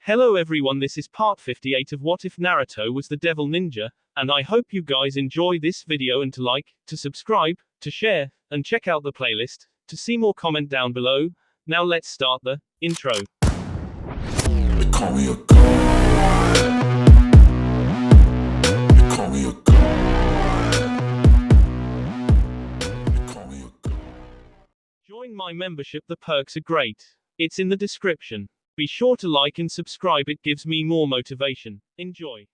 Hello everyone, this is part 58 of What If Naruto Was the Devil Ninja, and I hope you guys enjoy this video and to like, to subscribe, to share, and check out the playlist, to see more comment down below. Now let's start the intro. They call me a god. They call me a god. They call me a god. Join my membership, the perks are great. It's in the description. Be sure to like and subscribe, it gives me more motivation. Enjoy.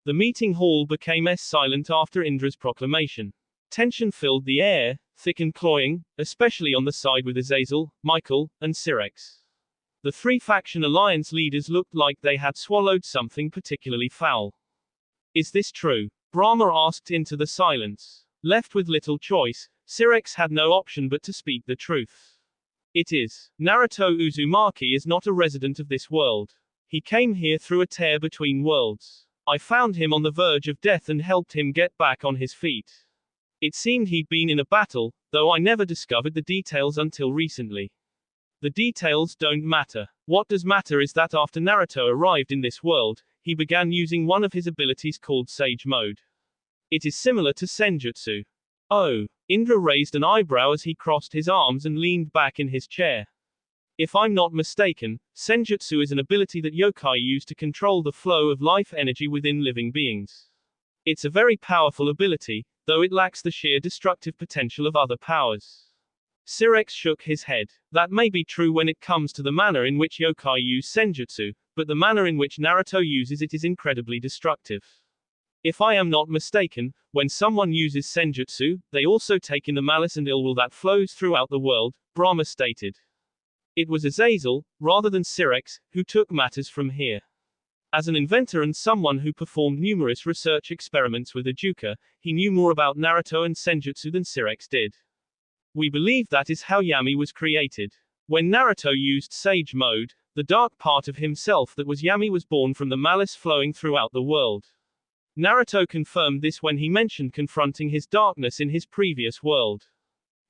The meeting hall became silent after Indra's proclamation. Tension filled the air, thick and cloying, especially on the side with Azazel, Michael, and Syrex. The three faction alliance leaders looked like they had swallowed something particularly foul. Is this true? Brahma asked into the silence. Left with little choice, Syrex had no option but to speak the truth. It is. Naruto Uzumaki is not a resident of this world. He came here through a tear between worlds. I found him on the verge of death and helped him get back on his feet. It seemed he'd been in a battle, though I never discovered the details until recently. The details don't matter. What does matter is that after Naruto arrived in this world, he began using one of his abilities called Sage Mode. It is similar to Senjutsu. Oh. Indra raised an eyebrow as he crossed his arms and leaned back in his chair. If I'm not mistaken, Senjutsu is an ability that yokai use to control the flow of life energy within living beings. It's a very powerful ability, though it lacks the sheer destructive potential of other powers. Syrex shook his head. That may be true when it comes to the manner in which yokai use Senjutsu, but the manner in which Naruto uses it is incredibly destructive. If I am not mistaken, when someone uses Senjutsu, they also take in the malice and ill will that flows throughout the world, Brahma stated. It was Azazel, rather than Syrex, who took matters from here. As an inventor and someone who performed numerous research experiments with Ajuka, he knew more about Naruto and Senjutsu than Syrex did. We believe that is how Yami was created. When Naruto used Sage Mode, the dark part of himself that was Yami was born from the malice flowing throughout the world. Naruto confirmed this when he mentioned confronting his darkness in his previous world.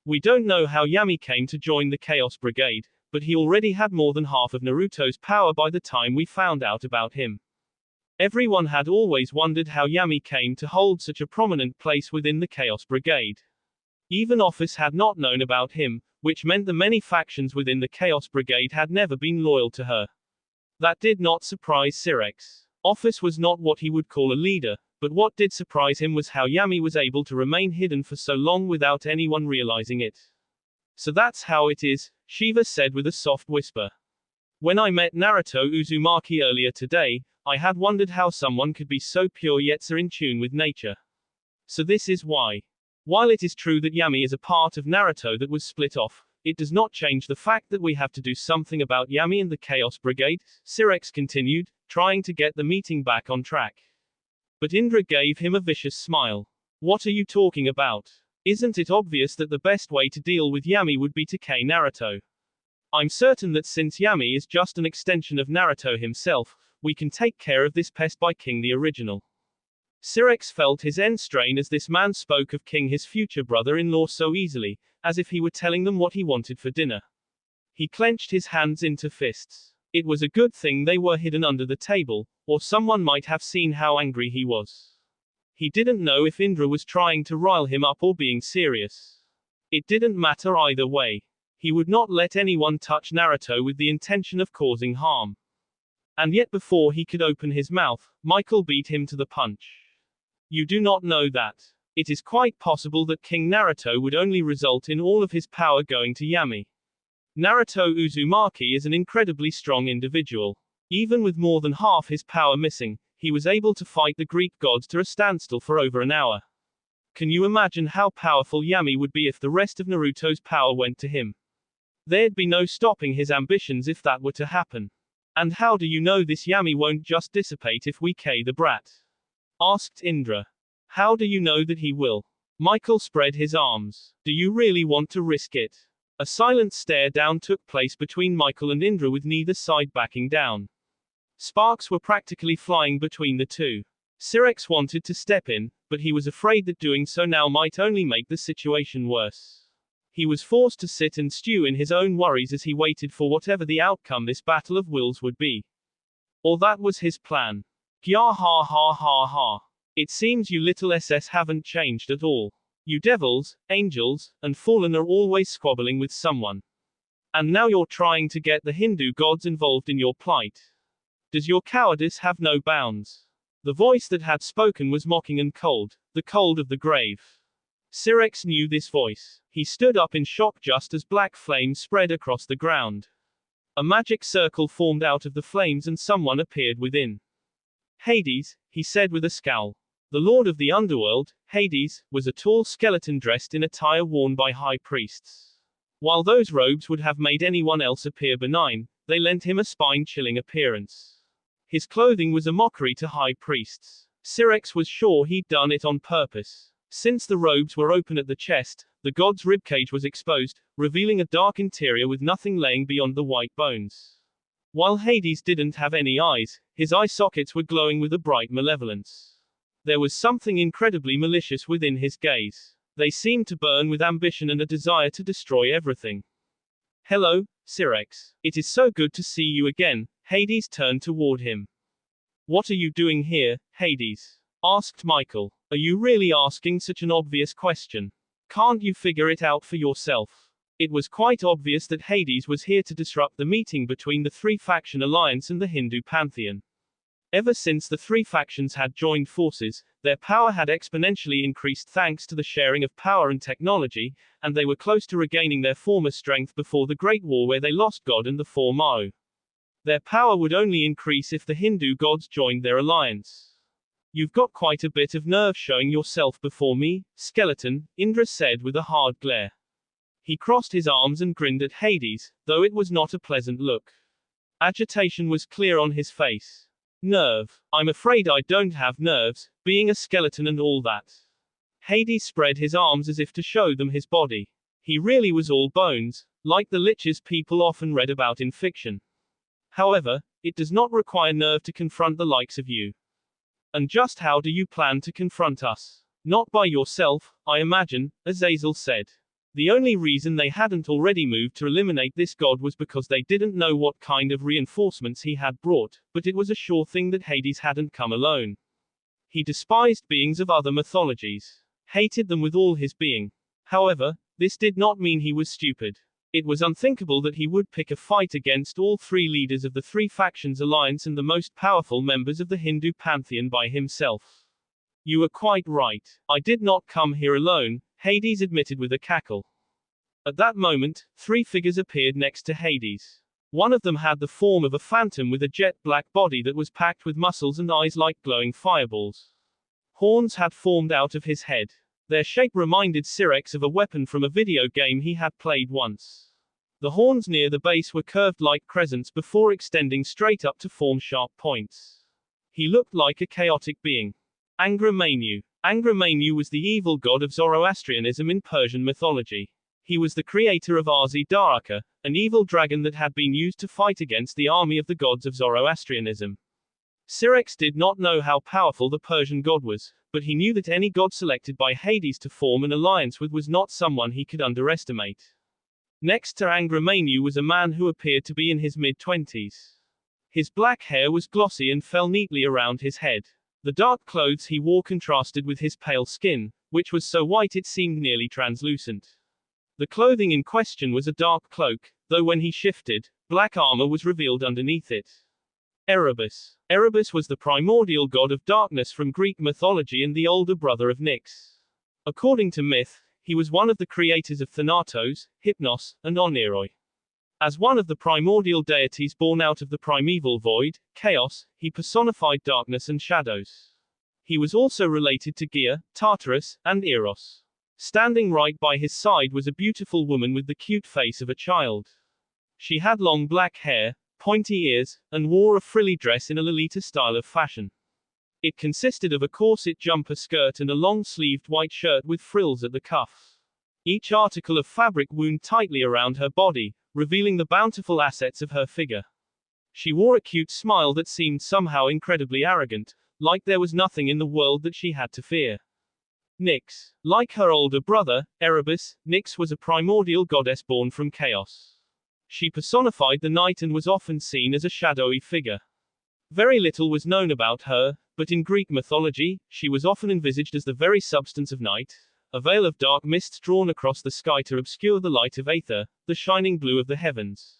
We don't know how Yami came to join the Chaos Brigade, but he already had more than half of Naruto's power by the time we found out about him. Everyone had always wondered how Yami came to hold such a prominent place within the Chaos Brigade. Even Office had not known about him, which meant the many factions within the Chaos Brigade had never been loyal to her. That did not surprise Syrex. Office was not what he would call a leader, but what did surprise him was how Yami was able to remain hidden for so long without anyone realizing it. So that's how it is, Shiva said with a soft whisper. When I met Naruto Uzumaki earlier today, I had wondered how someone could be so pure yet so in tune with nature. So this is why. While it is true that Yami is a part of Naruto that was split off, it does not change the fact that we have to do something about Yami and the Chaos Brigade, Syrex continued, trying to get the meeting back on track. But Indra gave him a vicious smile. What are you talking about? Isn't it obvious that the best way to deal with Yami would be to kill Naruto? I'm certain that since Yami is just an extension of Naruto himself, we can take care of this pest by killing the original. Syrex felt his end strain as this man spoke of King, his future brother-in-law, so easily, as if he were telling them what he wanted for dinner. He clenched his hands into fists. It was a good thing they were hidden under the table, or someone might have seen how angry he was. He didn't know if Indra was trying to rile him up or being serious. It didn't matter either way. He would not let anyone touch Naruto with the intention of causing harm. And yet before he could open his mouth, Michael beat him to the punch. You do not know that. It is quite possible that King Naruto would only result in all of his power going to Yami. Naruto Uzumaki is an incredibly strong individual. Even with more than half his power missing, he was able to fight the Greek gods to a standstill for over an hour. Can you imagine how powerful Yami would be if the rest of Naruto's power went to him? There'd be no stopping his ambitions if that were to happen. And how do you know this Yami won't just dissipate if we kill the brat? Asked Indra. How do you know that he will? Michael spread his arms. Do you really want to risk it? A silent stare down took place between Michael and Indra, with neither side backing down. Sparks were practically flying between the two. Syrex wanted to step in, but he was afraid that doing so now might only make the situation worse. He was forced to sit and stew in his own worries as he waited for whatever the outcome this battle of wills would be. Or that was his plan. Gya ha ha ha ha. It seems you little SS haven't changed at all. You devils, angels, and fallen are always squabbling with someone. And now you're trying to get the Hindu gods involved in your plight. Does your cowardice have no bounds? The voice that had spoken was mocking and cold, the cold of the grave. Syrinx knew this voice. He stood up in shock just as black flames spread across the ground. A magic circle formed out of the flames and someone appeared within. Hades, he said with a scowl. The lord of the underworld, Hades, was a tall skeleton dressed in attire worn by high priests. While those robes would have made anyone else appear benign, they lent him a spine-chilling appearance. His clothing was a mockery to high priests. Syrinx was sure he'd done it on purpose. Since the robes were open at the chest, the god's ribcage was exposed, revealing a dark interior with nothing laying beyond the white bones. While Hades didn't have any eyes, his eye sockets were glowing with a bright malevolence. There was something incredibly malicious within his gaze. They seemed to burn with ambition and a desire to destroy everything. Hello, Syrinx. It is so good to see you again. Hades turned toward him. What are you doing here, Hades? Asked Michael. Are you really asking such an obvious question? Can't you figure it out for yourself? It was quite obvious that Hades was here to disrupt the meeting between the three-faction alliance and the Hindu pantheon. Ever since the three factions had joined forces, their power had exponentially increased thanks to the sharing of power and technology, and they were close to regaining their former strength before the Great War where they lost God and the four Mao. Their power would only increase if the Hindu gods joined their alliance. You've got quite a bit of nerve showing yourself before me, skeleton, Indra said with a hard glare. He crossed his arms and grinned at Hades, though it was not a pleasant look. Agitation was clear on his face. Nerve. I'm afraid I don't have nerves, being a skeleton and all that. Hades spread his arms as if to show them his body. He really was all bones, like the liches people often read about in fiction. However, it does not require nerve to confront the likes of you. And just how do you plan to confront us? Not by yourself, I imagine, Azazel said. The only reason they hadn't already moved to eliminate this god was because they didn't know what kind of reinforcements he had brought, but it was a sure thing that Hades hadn't come alone. He despised beings of other mythologies. Hated them with all his being. However, this did not mean he was stupid. It was unthinkable that he would pick a fight against all three leaders of the three factions alliance and the most powerful members of the Hindu pantheon by himself. You are quite right. I did not come here alone, Hades admitted with a cackle. At that moment, three figures appeared next to Hades. One of them had the form of a phantom with a jet black body that was packed with muscles and eyes like glowing fireballs. Horns had formed out of his head. Their shape reminded Syrinx of a weapon from a video game he had played once. The horns near the base were curved like crescents before extending straight up to form sharp points. He looked like a chaotic being. Angra Mainyu. Angra Mainyu was the evil god of Zoroastrianism in Persian mythology. He was the creator of Arzi Daraka, an evil dragon that had been used to fight against the army of the gods of Zoroastrianism. Syrinx did not know how powerful the Persian god was, but he knew that any god selected by Hades to form an alliance with was not someone he could underestimate. Next to Angra Mainyu was a man who appeared to be in his mid-20s. His black hair was glossy and fell neatly around his head. The dark clothes he wore contrasted with his pale skin, which was so white it seemed nearly translucent. The clothing in question was a dark cloak, though when he shifted, black armor was revealed underneath it. Erebus. Erebus was the primordial god of darkness from Greek mythology and the older brother of Nyx. According to myth, he was one of the creators of Thanatos, Hypnos, and Oneiroi. As one of the primordial deities born out of the primeval void, chaos, he personified darkness and shadows. He was also related to Gaia, Tartarus, and Eros. Standing right by his side was a beautiful woman with the cute face of a child. She had long black hair, pointy ears, and wore a frilly dress in a Lolita style of fashion. It consisted of a corset jumper skirt and a long-sleeved white shirt with frills at the cuffs. Each article of fabric wound tightly around her body, revealing the bountiful assets of her figure. She wore a cute smile that seemed somehow incredibly arrogant, like there was nothing in the world that she had to fear. Nyx. Like her older brother, Erebus, Nyx was a primordial goddess born from chaos. She personified the night and was often seen as a shadowy figure. Very little was known about her, but in Greek mythology, she was often envisaged as the very substance of night, a veil of dark mists drawn across the sky to obscure the light of Aether, the shining blue of the heavens.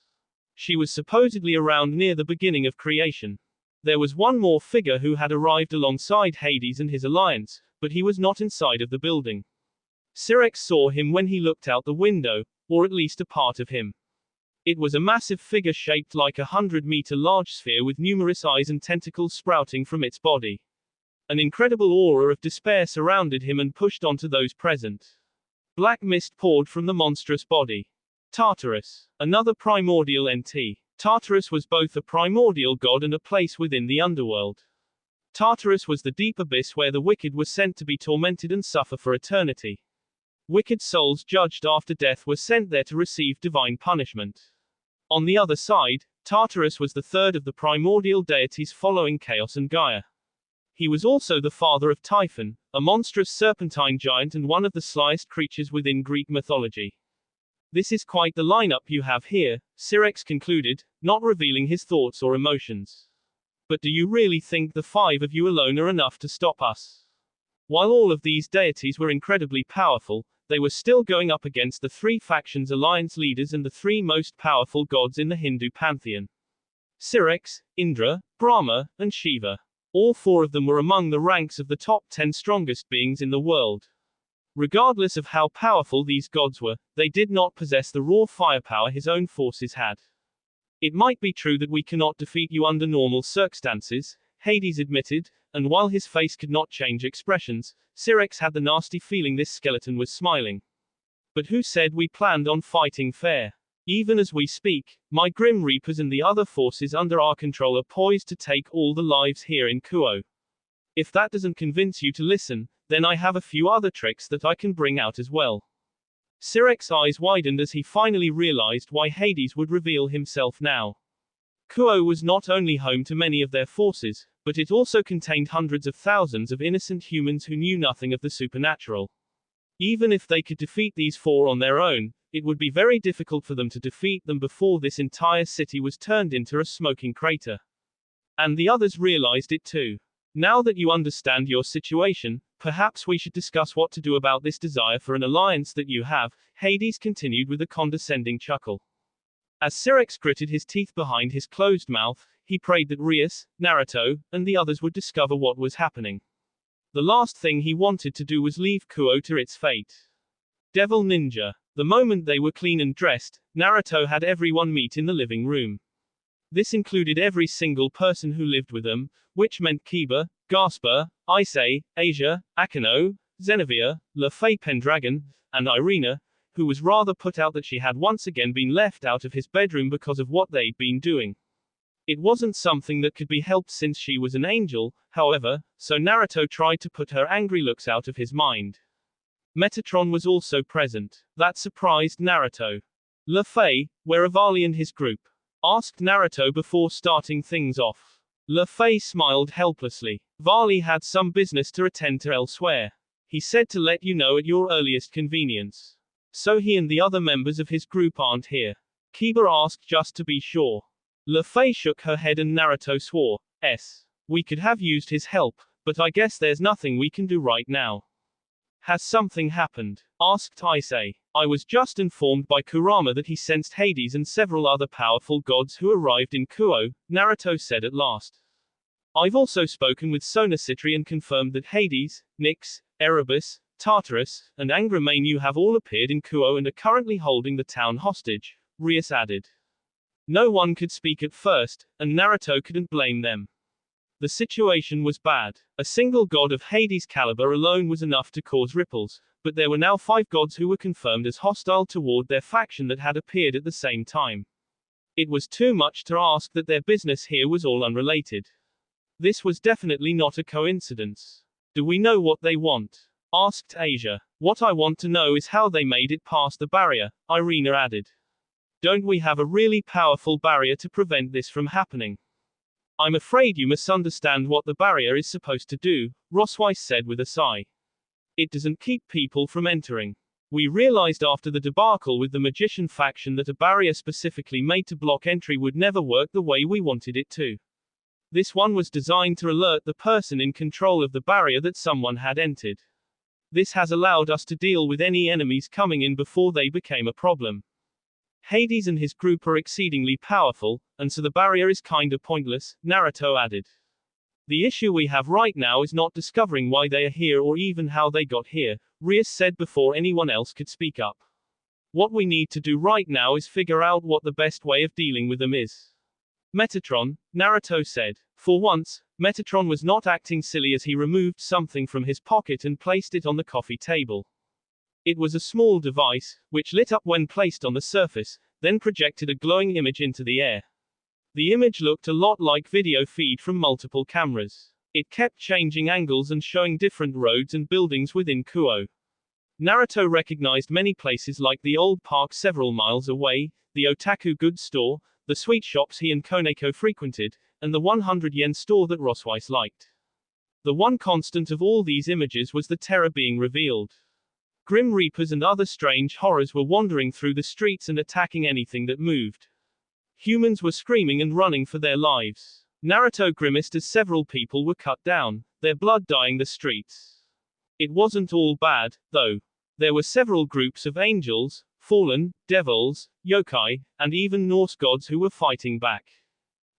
She was supposedly around near the beginning of creation. There was one more figure who had arrived alongside Hades and his alliance, but he was not inside of the building. Syrinx saw him when he looked out the window, or at least a part of him. It was a massive figure shaped like a 100-meter large sphere with numerous eyes and tentacles sprouting from its body. An incredible aura of despair surrounded him and pushed onto those present. Black mist poured from the monstrous body. Tartarus, another primordial NT. Tartarus was both a primordial god and a place within the underworld. Tartarus was the deep abyss where the wicked were sent to be tormented and suffer for eternity. Wicked souls judged after death were sent there to receive divine punishment. On the other side, Tartarus was the third of the primordial deities following Chaos and Gaia. He was also the father of Typhon, a monstrous serpentine giant and one of the slyest creatures within Greek mythology. This is quite the lineup you have here, Syrinx concluded, not revealing his thoughts or emotions. But do you really think the 5 of you alone are enough to stop us? While all of these deities were incredibly powerful, they were still going up against the 3 factions' alliance leaders and the 3 most powerful gods in the Hindu pantheon. Syrinx, Indra, Brahma, and Shiva. All 4 of them were among the ranks of the top 10 strongest beings in the world. Regardless of how powerful these gods were, they did not possess the raw firepower his own forces had. It might be true that we cannot defeat you under normal circumstances, Hades admitted, and while his face could not change expressions, Syrinx had the nasty feeling this skeleton was smiling. But who said we planned on fighting fair? Even as we speak, my Grim Reapers and the other forces under our control are poised to take all the lives here in Kuo. If that doesn't convince you to listen, then I have a few other tricks that I can bring out as well. Syrinx's eyes widened as he finally realized why Hades would reveal himself now. Kuo was not only home to many of their forces, but it also contained hundreds of thousands of innocent humans who knew nothing of the supernatural. Even if they could defeat these 4 on their own, it would be very difficult for them to defeat them before this entire city was turned into a smoking crater. And the others realized it too. Now that you understand your situation, perhaps we should discuss what to do about this desire for an alliance that you have, Hades continued with a condescending chuckle. As Syrinx gritted his teeth behind his closed mouth, he prayed that Rias, Naruto, and the others would discover what was happening. The last thing he wanted to do was leave Kuo to its fate. Devil Ninja. The moment they were clean and dressed, Naruto had everyone meet in the living room. This included every single person who lived with them, which meant Kiba, Gasper, Issei, Asia, Akeno, Zenevia, Lefay Pendragon, and Irina, who was rather put out that she had once again been left out of his bedroom because of what they'd been doing. It wasn't something that could be helped since she was an angel, however, so Naruto tried to put her angry looks out of his mind. Metatron was also present. That surprised Naruto. Lefay, where are Vali and his group? Asked Naruto before starting things off. Lefay smiled helplessly. Vali had some business to attend to elsewhere. He said to let you know at your earliest convenience. So he and the other members of his group aren't here? Kiba asked just to be sure. Lefay shook her head and Naruto swore, we could have used his help, but I guess there's nothing we can do right now. Has something happened? Asked Issei. I was just informed by Kurama that he sensed Hades and several other powerful gods who arrived in Kuo, Naruto said at last. I've also spoken with Sonocitri and confirmed that Hades, Nyx, Erebus, Tartarus, and Angramain have all appeared in Kuo and are currently holding the town hostage, Rias added. No one could speak at first, and Naruto couldn't blame them. The situation was bad. A single god of Hades' caliber alone was enough to cause ripples, but there were now 5 gods who were confirmed as hostile toward their faction that had appeared at the same time. It was too much to ask that their business here was all unrelated. This was definitely not a coincidence. Do we know what they want? Asked Asia. What I want to know is how they made it past the barrier, Irina added. Don't we have a really powerful barrier to prevent this from happening? I'm afraid you misunderstand what the barrier is supposed to do, Rosweiss said with a sigh. It doesn't keep people from entering. We realized after the debacle with the magician faction that a barrier specifically made to block entry would never work the way we wanted it to. This one was designed to alert the person in control of the barrier that someone had entered. This has allowed us to deal with any enemies coming in before they became a problem. Hades and his group are exceedingly powerful, and so the barrier is kinda pointless, Naruto added. The issue we have right now is not discovering why they are here or even how they got here, Rias said before anyone else could speak up. What we need to do right now is figure out what the best way of dealing with them is. Metatron, Naruto said. For once, Metatron was not acting silly as he removed something from his pocket and placed it on the coffee table. It was a small device, which lit up when placed on the surface, then projected a glowing image into the air. The image looked a lot like video feed from multiple cameras. It kept changing angles and showing different roads and buildings within Kuo. Naruto recognized many places like the old park several miles away, the otaku goods store, the sweet shops he and Koneko frequented, and the 100-yen store that Rosweiss liked. The one constant of all these images was the terror being revealed. Grim Reapers and other strange horrors were wandering through the streets and attacking anything that moved. Humans were screaming and running for their lives. Naruto grimaced as several people were cut down, their blood dyeing the streets. It wasn't all bad, though. There were several groups of angels, fallen, devils, yokai, and even Norse gods who were fighting back.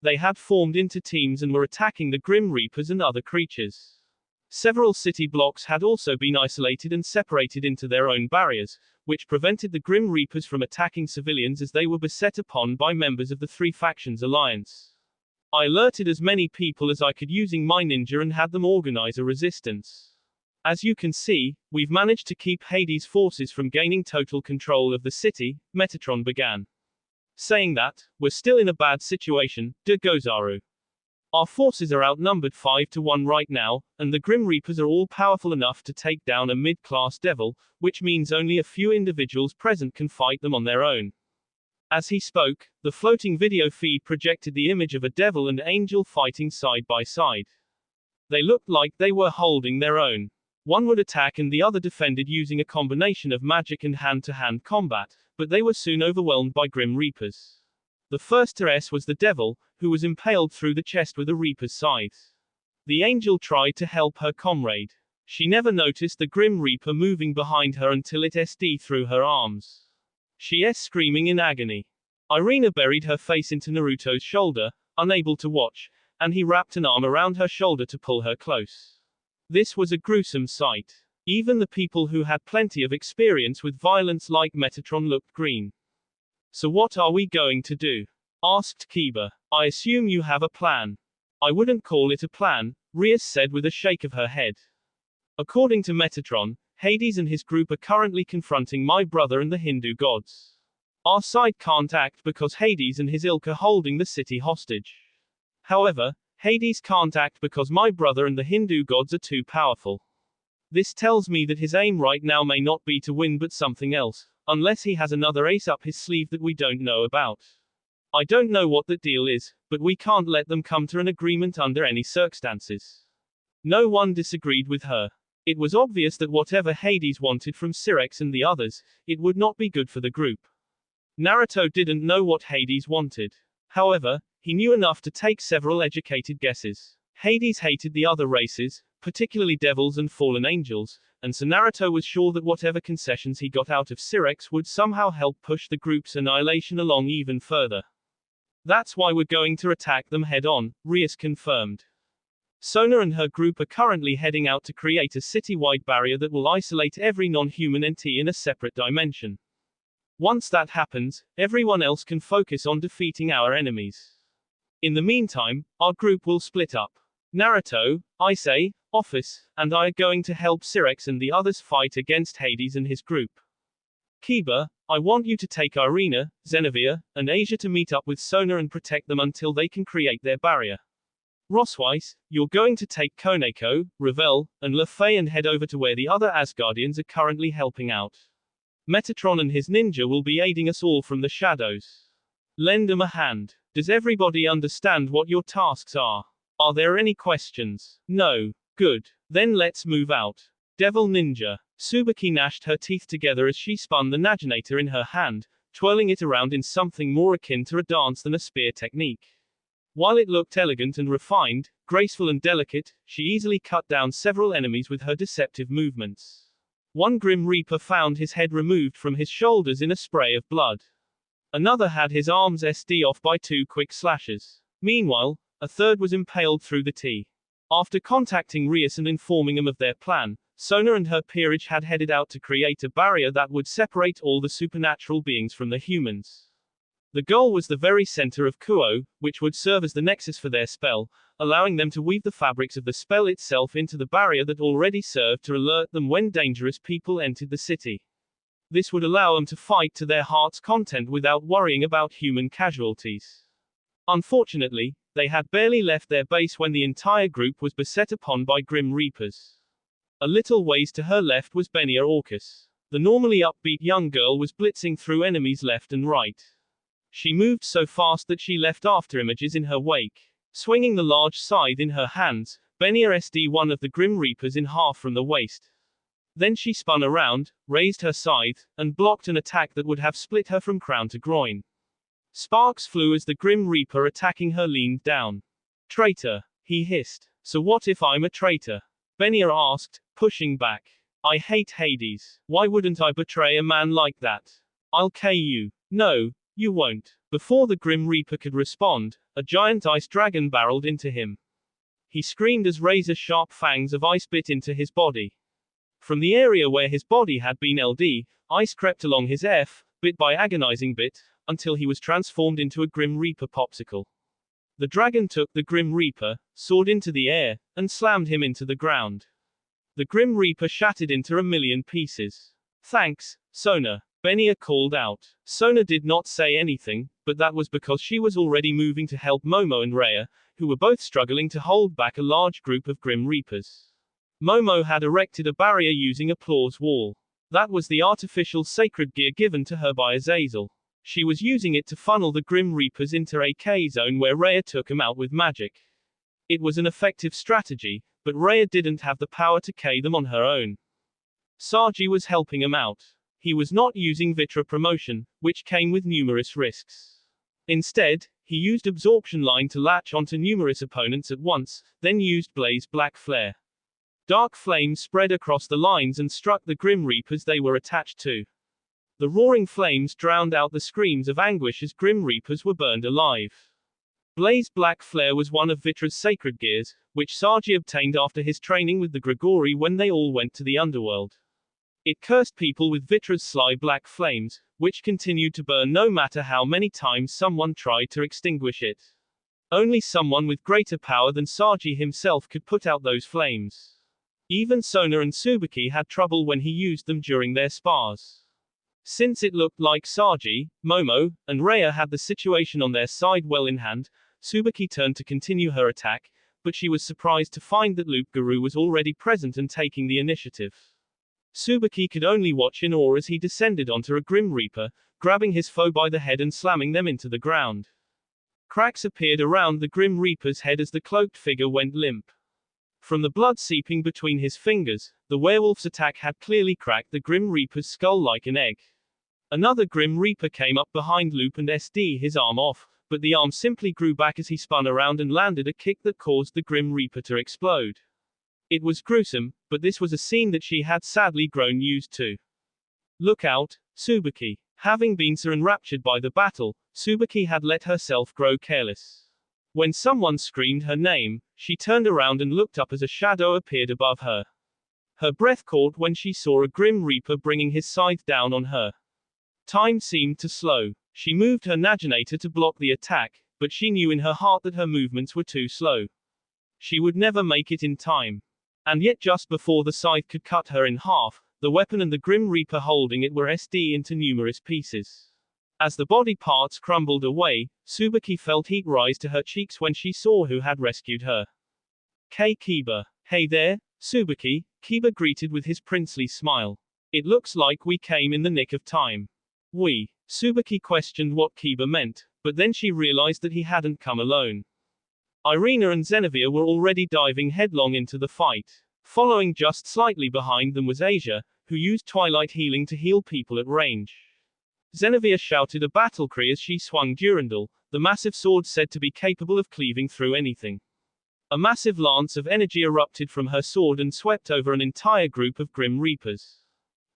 They had formed into teams and were attacking the Grim Reapers and other creatures. Several city blocks had also been isolated and separated into their own barriers, which prevented the Grim Reapers from attacking civilians as they were beset upon by members of the Three Factions Alliance. I alerted as many people as I could using my ninja and had them organize a resistance. As you can see, we've managed to keep Hades' forces from gaining total control of the city, Metatron began. Saying that, we're still in a bad situation, de Gozaru. Our forces are outnumbered 5 to 1 right now, and the Grim Reapers are all powerful enough to take down a mid-class devil, which means only a few individuals present can fight them on their own. As he spoke, the floating video feed projected the image of a devil and angel fighting side by side. They looked like they were holding their own. One would attack and the other defended using a combination of magic and hand-to-hand combat, but they were soon overwhelmed by Grim Reapers. The first Therese was the devil, who was impaled through the chest with a Reaper's scythe. The angel tried to help her comrade. She never noticed the Grim Reaper moving behind her until it SD through her arms. She screaming in agony. Irina buried her face into Naruto's shoulder, unable to watch, and he wrapped an arm around her shoulder to pull her close. This was a gruesome sight. Even the people who had plenty of experience with violence like Metatron looked green. So what are we going to do? Asked Kiba. I assume you have a plan. I wouldn't call it a plan, Rias said with a shake of her head. According to Metatron, Hades and his group are currently confronting my brother and the Hindu gods. Our side can't act because Hades and his ilk are holding the city hostage. However, Hades can't act because my brother and the Hindu gods are too powerful. This tells me that his aim right now may not be to win but something else, unless he has another ace up his sleeve that we don't know about. I don't know what that deal is, but we can't let them come to an agreement under any circumstances. No one disagreed with her. It was obvious that whatever Hades wanted from Syrex and the others, it would not be good for the group. Naruto didn't know what Hades wanted. However, he knew enough to take several educated guesses. Hades hated the other races, particularly devils and fallen angels, and so Naruto was sure that whatever concessions he got out of Syrex would somehow help push the group's annihilation along even further. That's why we're going to attack them head-on, Rias confirmed. Sona and her group are currently heading out to create a city-wide barrier that will isolate every non-human entity in a separate dimension. Once that happens, everyone else can focus on defeating our enemies. In the meantime, our group will split up. Naruto, Issei, Office, and I are going to help Syrex and the others fight against Hades and his group. Kiba, I want you to take Irina, Xenavia, and Asia to meet up with Sona and protect them until they can create their barrier. Rosweiss, you're going to take Koneko, Ravel, and Lefay and head over to where the other Asgardians are currently helping out. Metatron and his ninja will be aiding us all from the shadows. Lend them a hand. Does everybody understand what your tasks are? Are there any questions? No. Good. Then let's move out. Devil Ninja. Tsubaki gnashed her teeth together as she spun the Naginator in her hand, twirling it around in something more akin to a dance than a spear technique. While it looked elegant and refined, graceful and delicate, she easily cut down several enemies with her deceptive movements. One Grim Reaper found his head removed from his shoulders in a spray of blood. Another had his arms SD off by 2 quick slashes. Meanwhile, a third was impaled through the T. After contacting Rias and informing him of their plan, Sona and her peerage had headed out to create a barrier that would separate all the supernatural beings from the humans. The goal was the very center of Kuo, which would serve as the nexus for their spell, allowing them to weave the fabrics of the spell itself into the barrier that already served to alert them when dangerous people entered the city. This would allow them to fight to their heart's content without worrying about human casualties. Unfortunately, they had barely left their base when the entire group was beset upon by Grim Reapers. A little ways to her left was Benia Orcus. The normally upbeat young girl was blitzing through enemies left and right. She moved so fast that she left afterimages in her wake. Swinging the large scythe in her hands, Benia SD one of the Grim Reapers in half from the waist. Then she spun around, raised her scythe, and blocked an attack that would have split her from crown to groin. Sparks flew as the Grim Reaper attacking her leaned down. Traitor, he hissed. So what if I'm a traitor? Benia asked, pushing back. I hate Hades. Why wouldn't I betray a man like that? I'll KO you. No, you won't. Before the Grim Reaper could respond, a giant ice dragon barreled into him. He screamed as razor-sharp fangs of ice bit into his body. From the area where his body had been LD, ice crept along his F, bit by agonizing bit, until he was transformed into a Grim Reaper popsicle. The dragon took the Grim Reaper, soared into the air, and slammed him into the ground. The Grim Reaper shattered into a million pieces. Thanks, Sona, Benia called out. Sona did not say anything, but that was because she was already moving to help Momo and Rhea, who were both struggling to hold back a large group of Grim Reapers. Momo had erected a barrier using applause wall. That was the artificial sacred gear given to her by Azazel. She was using it to funnel the Grim Reapers into a K-zone where Rhea took him out with magic. It was an effective strategy, but Rhea didn't have the power to K them on her own. Saji was helping him out. He was not using Vitra promotion, which came with numerous risks. Instead, he used Absorption Line to latch onto numerous opponents at once, then used Blaze Black Flare. Dark flames spread across the lines and struck the Grim Reapers they were attached to. The roaring flames drowned out the screams of anguish as Grim Reapers were burned alive. Blaze Black Flare was one of Vitra's sacred gears, which Saji obtained after his training with the Grigori when they all went to the underworld. It cursed people with Vitra's sly black flames, which continued to burn no matter how many times someone tried to extinguish it. Only someone with greater power than Saji himself could put out those flames. Even Sona and Tsubaki had trouble when he used them during their spars. Since it looked like Saji, Momo, and Rhea had the situation on their side well in hand, Tsubaki turned to continue her attack, but she was surprised to find that Loop Guru was already present and taking the initiative. Tsubaki could only watch in awe as he descended onto a Grim Reaper, grabbing his foe by the head and slamming them into the ground. Cracks appeared around the Grim Reaper's head as the cloaked figure went limp. From the blood seeping between his fingers, the werewolf's attack had clearly cracked the Grim Reaper's skull like an egg. Another Grim Reaper came up behind Loop and SD his arm off, but the arm simply grew back as he spun around and landed a kick that caused the Grim Reaper to explode. It was gruesome, but this was a scene that she had sadly grown used to. Look out, Tsubaki. Having been so enraptured by the battle, Tsubaki had let herself grow careless. When someone screamed her name, she turned around and looked up as a shadow appeared above her. Her breath caught when she saw a Grim Reaper bringing his scythe down on her. Time seemed to slow. She moved her Naginator to block the attack, but she knew in her heart that her movements were too slow. She would never make it in time. And yet just before the scythe could cut her in half, the weapon and the Grim Reaper holding it were SD into numerous pieces. As the body parts crumbled away, Tsubaki felt heat rise to her cheeks when she saw who had rescued her. Kiba. Hey there, Tsubaki, Kiba greeted with his princely smile. It looks like we came in the nick of time. Tsubaki questioned what Kiba meant, but then she realized that he hadn't come alone. Irina and Zenevia were already diving headlong into the fight. Following just slightly behind them was Asia, who used Twilight Healing to heal people at range. Zenevia shouted a battle cry as she swung Durandal, the massive sword said to be capable of cleaving through anything. A massive lance of energy erupted from her sword and swept over an entire group of Grim Reapers.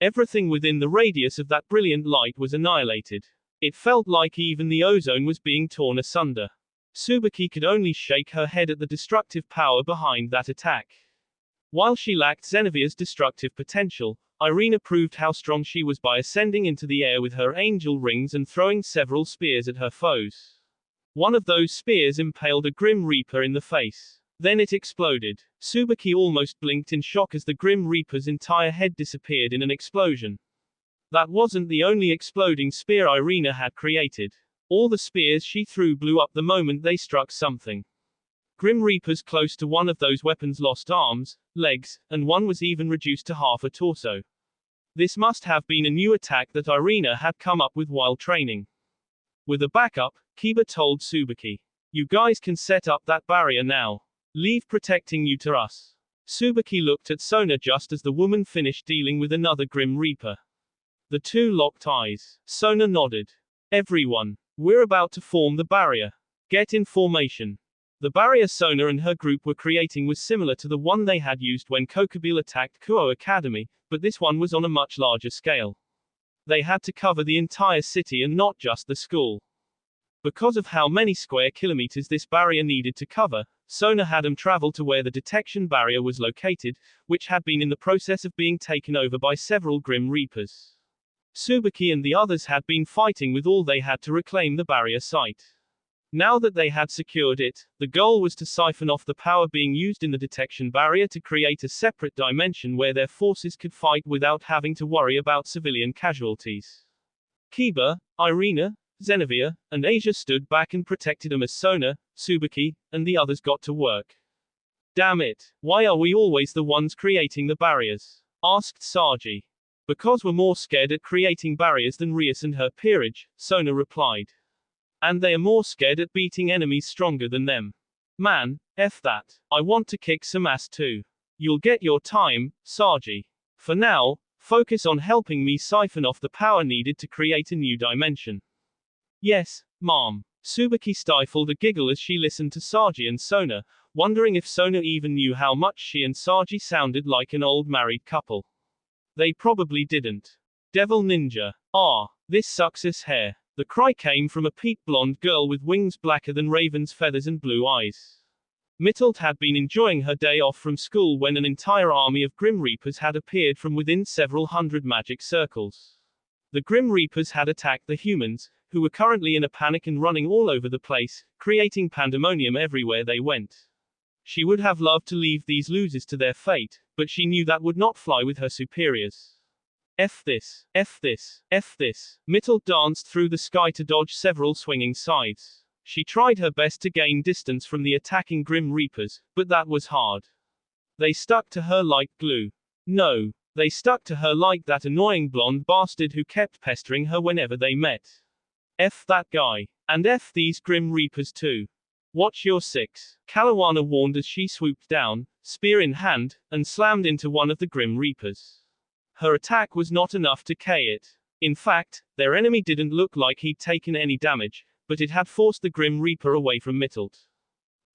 Everything within the radius of that brilliant light was annihilated. It felt like even the ozone was being torn asunder. Tsubaki could only shake her head at the destructive power behind that attack. While she lacked Xenovia's destructive potential, Irina proved how strong she was by ascending into the air with her angel rings and throwing several spears at her foes. One of those spears impaled a Grim Reaper in the face. Then it exploded. Tsubaki almost blinked in shock as the Grim Reaper's entire head disappeared in an explosion. That wasn't the only exploding spear Irina had created. All the spears she threw blew up the moment they struck something. Grim Reapers close to one of those weapons lost arms, legs, and one was even reduced to half a torso. This must have been a new attack that Irina had come up with while training. With a backup, Kiba told Tsubaki, "You guys can set up that barrier now. Leave protecting you to us." Tsubaki looked at Sona just as the woman finished dealing with another Grim Reaper. The two locked eyes. Sona nodded. "Everyone, we're about to form the barrier. Get in formation." The barrier Sona and her group were creating was similar to the one they had used when Kokubile attacked Kuo Academy, but this one was on a much larger scale. They had to cover the entire city and not just the school. Because of how many square kilometers this barrier needed to cover, Sona had them travel to where the detection barrier was located, which had been in the process of being taken over by several Grim Reapers. Tsubaki and the others had been fighting with all they had to reclaim the barrier site. Now that they had secured it, the goal was to siphon off the power being used in the detection barrier to create a separate dimension where their forces could fight without having to worry about civilian casualties. Kiba, Irina, Xenovia, and Asia stood back and protected them as Sona, Tsubaki, and the others got to work. "Damn it, why are we always the ones creating the barriers?" asked Saji. "Because we're more scared at creating barriers than Rias and her peerage," Sona replied. "And they are more scared at beating enemies stronger than them. Man, F that. I want to kick some ass too. You'll get your time, Saji. For now, focus on helping me siphon off the power needed to create a new dimension." "Yes, Mom." Tsubaki stifled a giggle as she listened to Saji and Sona, wondering if Sona even knew how much she and Saji sounded like an old married couple. They probably didn't. Devil Ninja. "Ah, this sucks as hair." The cry came from a peak blonde girl with wings blacker than raven's feathers and blue eyes. Mittold had been enjoying her day off from school when an entire army of Grim Reapers had appeared from within several hundred magic circles. The Grim Reapers had attacked the humans, who were currently in a panic and running all over the place, creating pandemonium everywhere they went. She would have loved to leave these losers to their fate, but she knew that would not fly with her superiors. F this, F this, F this. Mittold danced through the sky to dodge several swinging sides. She tried her best to gain distance from the attacking Grim Reapers, but that was hard. They stuck to her like glue. No, they stuck to her like that annoying blonde bastard who kept pestering her whenever they met. F that guy. And F these Grim Reapers too. "Watch your six," Kalawana warned as she swooped down, spear in hand, and slammed into one of the Grim Reapers. Her attack was not enough to KO it. In fact, their enemy didn't look like he'd taken any damage, but it had forced the Grim Reaper away from Mittold.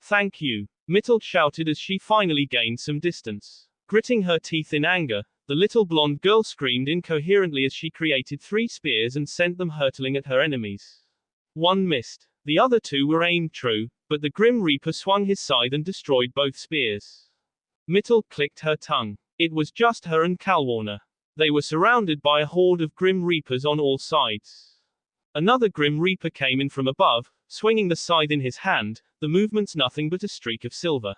"Thank you," Mittold shouted as she finally gained some distance. Gritting her teeth in anger, the little blonde girl screamed incoherently as she created 3 spears and sent them hurtling at her enemies. One missed. The other 2 were aimed true, but the Grim Reaper swung his scythe and destroyed both spears. Mittold clicked her tongue. It was just her and Kalwana. They were surrounded by a horde of Grim Reapers on all sides. Another Grim Reaper came in from above, swinging the scythe in his hand, the movements nothing but a streak of silver.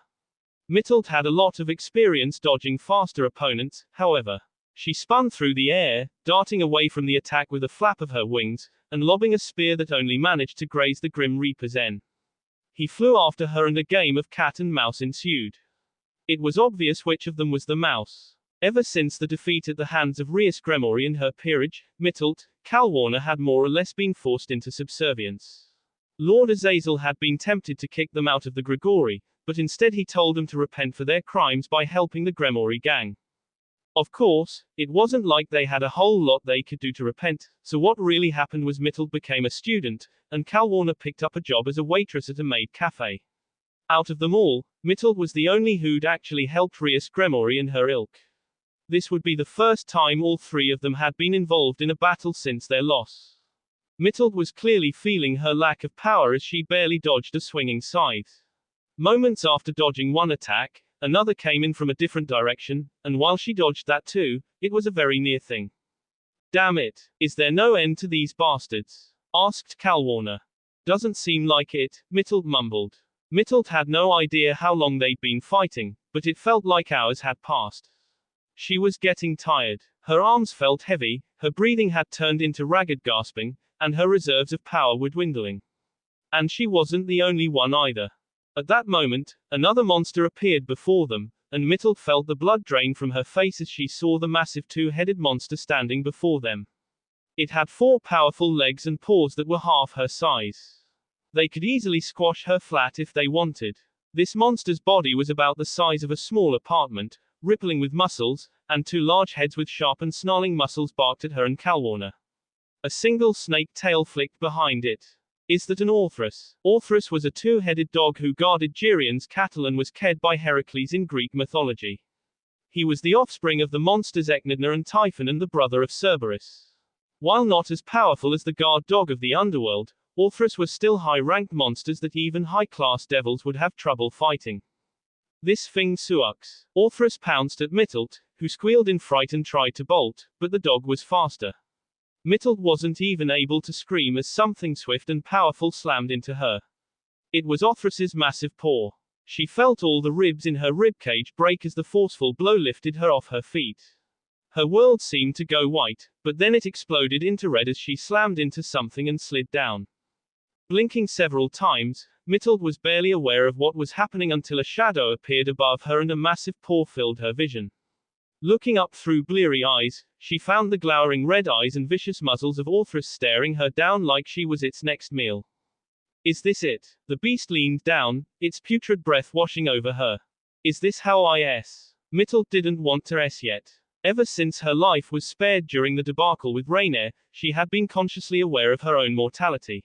Mittold had a lot of experience dodging faster opponents, however. She spun through the air, darting away from the attack with a flap of her wings, and lobbing a spear that only managed to graze the Grim Reaper's end. He flew after her and a game of cat and mouse ensued. It was obvious which of them was the mouse. Ever since the defeat at the hands of Rias Gremori and her peerage, Mittold, Kalwana had more or less been forced into subservience. Lord Azazel had been tempted to kick them out of the Grigori, but instead he told them to repent for their crimes by helping the Gremori gang. Of course, it wasn't like they had a whole lot they could do to repent, so what really happened was Mittel became a student, and Calwarner picked up a job as a waitress at a maid cafe. Out of them all, Mittel was the only who'd actually helped Rias Gremory and her ilk. This would be the first time all three of them had been involved in a battle since their loss. Mittel was clearly feeling her lack of power as she barely dodged a swinging scythe. Moments after dodging one attack, another came in from a different direction, and while she dodged that too, it was a very near thing. Damn it, is there no end to these bastards? Asked Calwarner. Doesn't seem like it, Mittel mumbled. Mittel had no idea how long they'd been fighting, but it felt like hours had passed. She was getting tired. Her arms felt heavy, her breathing had turned into ragged gasping, and her reserves of power were dwindling. And she wasn't the only one either. At that moment, another monster appeared before them, and Mittel felt the blood drain from her face as she saw the massive two-headed monster standing before them. It had 4 powerful legs and paws that were half her size. They could easily squash her flat if they wanted. This monster's body was about the size of a small apartment, rippling with muscles, and 2 large heads with sharp and snarling muscles barked at her and Calwarner. A single snake tail flicked behind it. Is that an Orthrus? Orthrus was a 2-headed dog who guarded Gerion's cattle and was cared by Heracles in Greek mythology. He was the offspring of the monsters Echnidna and Typhon and the brother of Cerberus. While not as powerful as the guard dog of the underworld, Orthrus was still high-ranked monsters that even high-class devils would have trouble fighting. This thing sucks. Orthrus pounced at Mittelt, who squealed in fright and tried to bolt, but the dog was faster. Mittelt wasn't even able to scream as something swift and powerful slammed into her. It was Orthrus's massive paw. She felt all the ribs in her ribcage break as the forceful blow lifted her off her feet. Her world seemed to go white, but then it exploded into red as she slammed into something and slid down. Blinking several times, Mittelt was barely aware of what was happening until a shadow appeared above her and a massive paw filled her vision. Looking up through bleary eyes, she found the glowering red eyes and vicious muzzles of Orthrus staring her down like she was its next meal. Is this it? The beast leaned down, its putrid breath washing over her. Is this how I s? Mittelt didn't want to s yet. Ever since her life was spared during the debacle with Rainier, she had been consciously aware of her own mortality.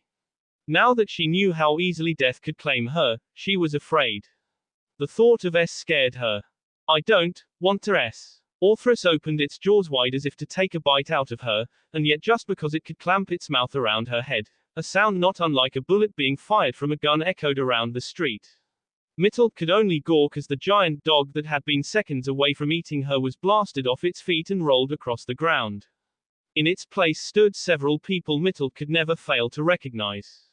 Now that she knew how easily death could claim her, she was afraid. The thought of s scared her. I don't want to s. Orthrus opened its jaws wide as if to take a bite out of her, and yet just because it could clamp its mouth around her head, a sound not unlike a bullet being fired from a gun echoed around the street. Mittelt could only gawk as the giant dog that had been seconds away from eating her was blasted off its feet and rolled across the ground. In its place stood several people Mittelt could never fail to recognize.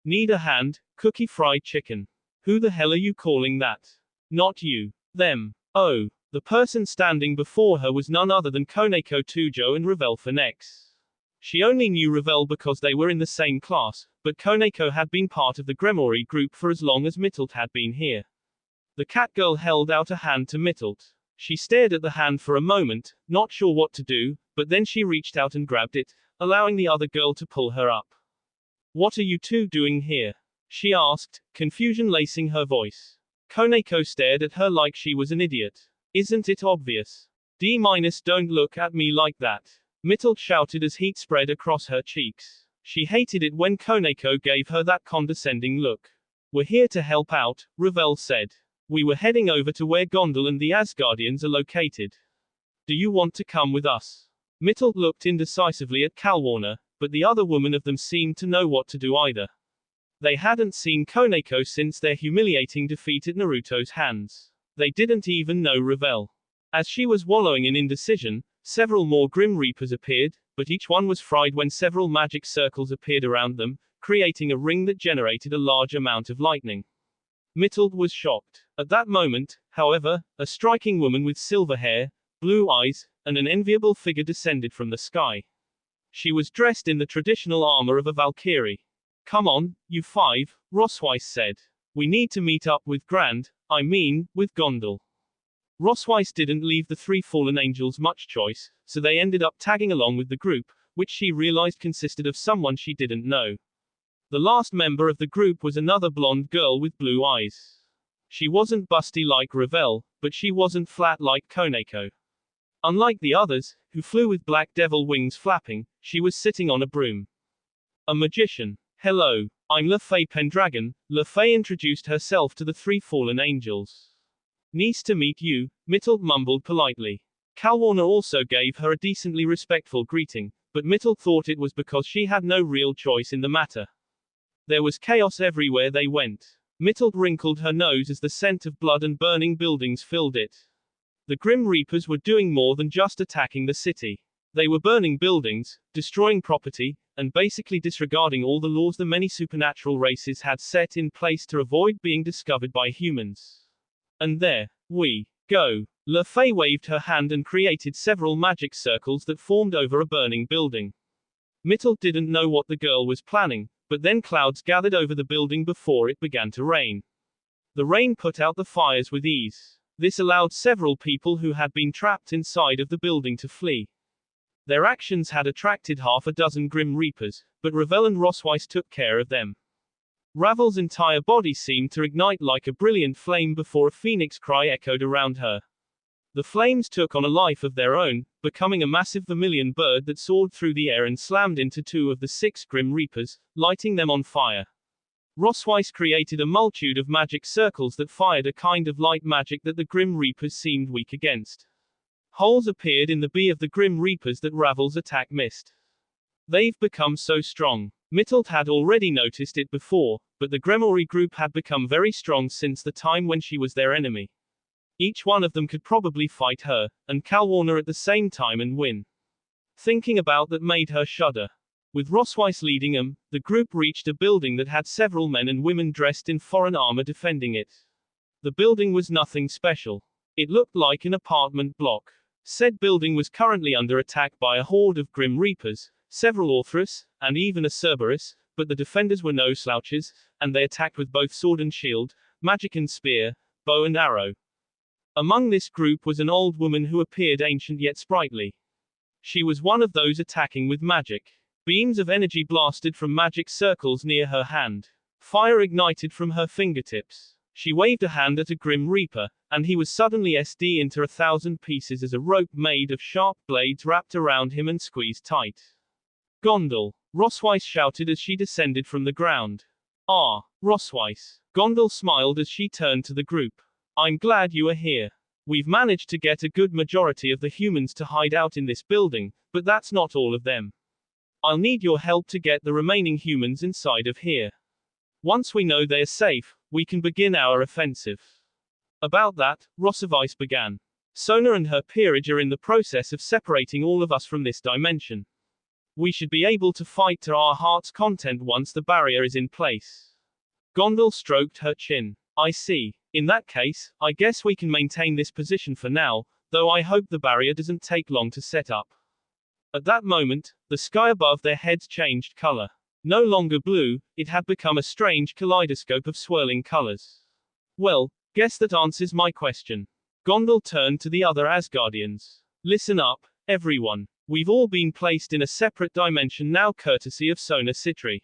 Need a hand, Cookie Fried Chicken. Who the hell are you calling that? Not you. Them. Oh. The person standing before her was none other than Koneko Tujo and Ravel Finex. She only knew Ravel because they were in the same class, but Koneko had been part of the Gremory group for as long as Mittelt had been here. The catgirl held out a hand to Mittelt. She stared at the hand for a moment, not sure what to do, but then she reached out and grabbed it, allowing the other girl to pull her up. What are you two doing here? She asked, confusion lacing her voice. Koneko stared at her like she was an idiot. Isn't it obvious? Don't look at me like that. Mittelt shouted as heat spread across her cheeks. She hated it when Koneko gave her that condescending look. We're here to help out, Ravel said. We were heading over to where Gondel and the Asgardians are located. Do you want to come with us? Mittelt looked indecisively at Calwarner, but the other woman of them seemed to know what to do either. They hadn't seen Koneko since their humiliating defeat at Naruto's hands. They didn't even know Ravel. As she was wallowing in indecision, several more Grim Reapers appeared, but each one was fried when several magic circles appeared around them, creating a ring that generated a large amount of lightning. Mittelt was shocked. At that moment, however, a striking woman with silver hair, blue eyes, and an enviable figure descended from the sky. She was dressed in the traditional armor of a Valkyrie. Come on, you 5, Rosweiss said. We need to meet up with with Gondel. Rosweiss didn't leave the 3 fallen angels much choice, so they ended up tagging along with the group, which she realized consisted of someone she didn't know. The last member of the group was another blonde girl with blue eyes. She wasn't busty like Ravel, but she wasn't flat like Koneko. Unlike the others, who flew with black devil wings flapping, she was sitting on a broom. A magician. Hello, I'm Le Fay Pendragon. Le Fay introduced herself to the three fallen angels. Nice to meet you, Mittel mumbled politely. Calwarner also gave her a decently respectful greeting, but Mittel thought it was because she had no real choice in the matter. There was chaos everywhere they went. Mittel wrinkled her nose as the scent of blood and burning buildings filled it. The Grim Reapers were doing more than just attacking the city. They were burning buildings, destroying property, and basically disregarding all the laws the many supernatural races had set in place to avoid being discovered by humans. And there we go. Le Fay waved her hand and created several magic circles that formed over a burning building. Mittel didn't know what the girl was planning, but then clouds gathered over the building before it began to rain. The rain put out the fires with ease. This allowed several people who had been trapped inside of the building to flee. Their actions had attracted half a dozen Grim Reapers, but Ravel and Rossweiss took care of them. Ravel's entire body seemed to ignite like a brilliant flame before a phoenix cry echoed around her. The flames took on a life of their own, becoming a massive vermilion bird that soared through the air and slammed into 2 of the 6 Grim Reapers, lighting them on fire. Rossweiss created a multitude of magic circles that fired a kind of light magic that the Grim Reapers seemed weak against. Holes appeared in the bee of the Grim Reapers that Ravel's attack missed. They've become so strong. Mittelt had already noticed it before, but the Gremori group had become very strong since the time when she was their enemy. Each one of them could probably fight her, and Calwarner at the same time and win. Thinking about that made her shudder. With Rossweiss leading them, the group reached a building that had several men and women dressed in foreign armor defending it. The building was nothing special. It looked like an apartment block. Said building was currently under attack by a horde of Grim Reapers, several Orthrus, and even a Cerberus, but the defenders were no slouches, and they attacked with both sword and shield, magic and spear, bow and arrow. Among this group was an old woman who appeared ancient yet sprightly. She was one of those attacking with magic. Beams of energy blasted from magic circles near her hand. Fire ignited from her fingertips. She waved a hand at a Grim Reaper, and he was suddenly SD into 1,000 pieces as a rope made of sharp blades wrapped around him and squeezed tight. Gondel! Rossweiss shouted as she descended from the ground. Ah, Rossweiss. Gondel smiled as she turned to the group. I'm glad you are here. We've managed to get a good majority of the humans to hide out in this building, but that's not all of them. I'll need your help to get the remaining humans inside of here. Once we know they're safe, we can begin our offensive. About that, Rossweiss began. Sona and her peerage are in the process of separating all of us from this dimension. We should be able to fight to our heart's content once the barrier is in place. Gondel stroked her chin. I see. In that case, I guess we can maintain this position for now, though I hope the barrier doesn't take long to set up. At that moment, the sky above their heads changed color. No longer blue, it had become a strange kaleidoscope of swirling colors. Well, guess that answers my question. Gondel turned to the other Asgardians. Listen up, everyone. We've all been placed in a separate dimension now courtesy of Sona Citri.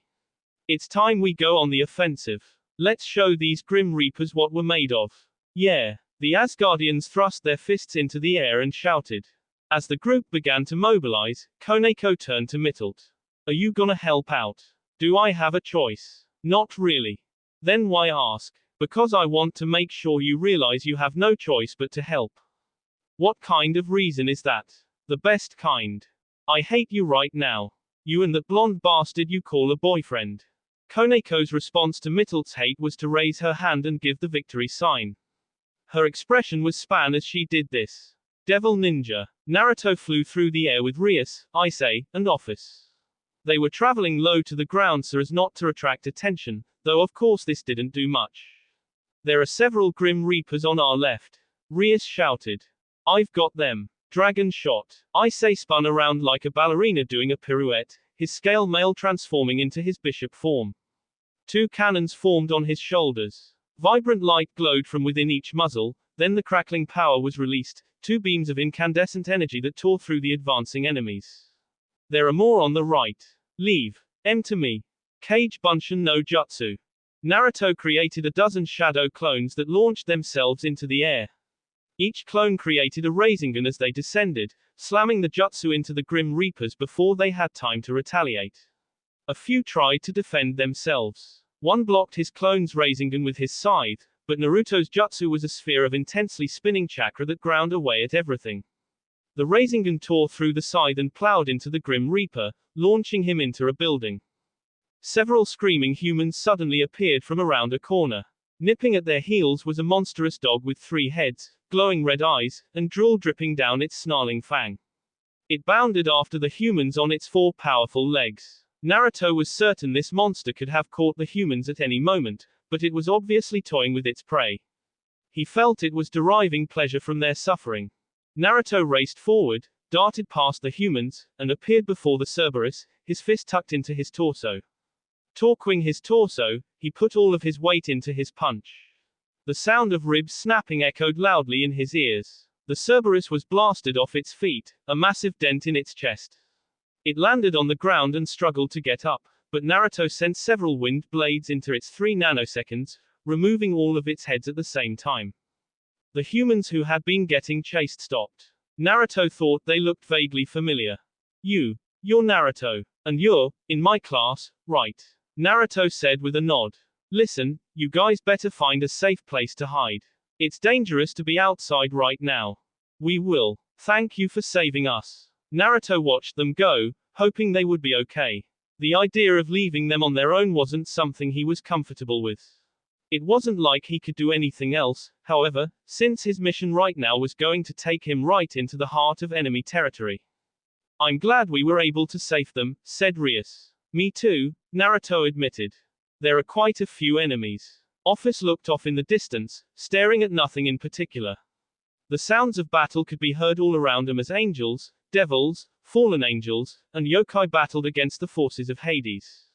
It's time we go on the offensive. Let's show these Grim Reapers what we're made of. Yeah. The Asgardians thrust their fists into the air and shouted. As the group began to mobilize, Koneko turned to Mittelt. Are you gonna help out? Do I have a choice? Not really. Then why ask? Because I want to make sure you realize you have no choice but to help. What kind of reason is that? The best kind. I hate you right now. You and that blonde bastard you call a boyfriend. Koneko's response to Mittelt's hate was to raise her hand and give the victory sign. Her expression was span as she did this. Devil Ninja. Naruto flew through the air with Rias, Issei, and Office. They were traveling low to the ground so as not to attract attention, though of course this didn't do much. There are several Grim Reapers on our left. Rias shouted. I've got them. Dragon shot. Issei spun around like a ballerina doing a pirouette, his scale mail transforming into his bishop form. 2 cannons formed on his shoulders. Vibrant light glowed from within each muzzle, then the crackling power was released, 2 beams of incandescent energy that tore through the advancing enemies. There are more on the right. Leave. M to me. Kage Bunshin no Jutsu. Naruto created a dozen shadow clones that launched themselves into the air. Each clone created a Rasengan as they descended, slamming the jutsu into the Grim Reapers before they had time to retaliate. A few tried to defend themselves. One blocked his clone's Rasengan with his scythe, but Naruto's jutsu was a sphere of intensely spinning chakra that ground away at everything. The Rasengan tore through the scythe and plowed into the Grim Reaper, launching him into a building. Several screaming humans suddenly appeared from around a corner. Nipping at their heels was a monstrous dog with 3 heads, glowing red eyes, and drool dripping down its snarling fang. It bounded after the humans on its 4 powerful legs. Naruto was certain this monster could have caught the humans at any moment, but it was obviously toying with its prey. He felt it was deriving pleasure from their suffering. Naruto raced forward, darted past the humans, and appeared before the Cerberus, his fist tucked into his torso. Torquing his torso, he put all of his weight into his punch. The sound of ribs snapping echoed loudly in his ears. The Cerberus was blasted off its feet, a massive dent in its chest. It landed on the ground and struggled to get up, but Naruto sent several wind blades into its 3 nanoseconds, removing all of its heads at the same time. The humans who had been getting chased stopped. Naruto thought they looked vaguely familiar. You're Naruto. And you're in my class, right? Naruto said with a nod. Listen, you guys better find a safe place to hide. It's dangerous to be outside right now. We will. Thank you for saving us. Naruto watched them go, hoping they would be okay. The idea of leaving them on their own wasn't something he was comfortable with. It wasn't like he could do anything else, however, since his mission right now was going to take him right into the heart of enemy territory. I'm glad we were able to save them, said Rias. Me too, Naruto admitted. There are quite a few enemies. Office looked off in the distance, staring at nothing in particular. The sounds of battle could be heard all around him as angels, devils, fallen angels, and yokai battled against the forces of Hades.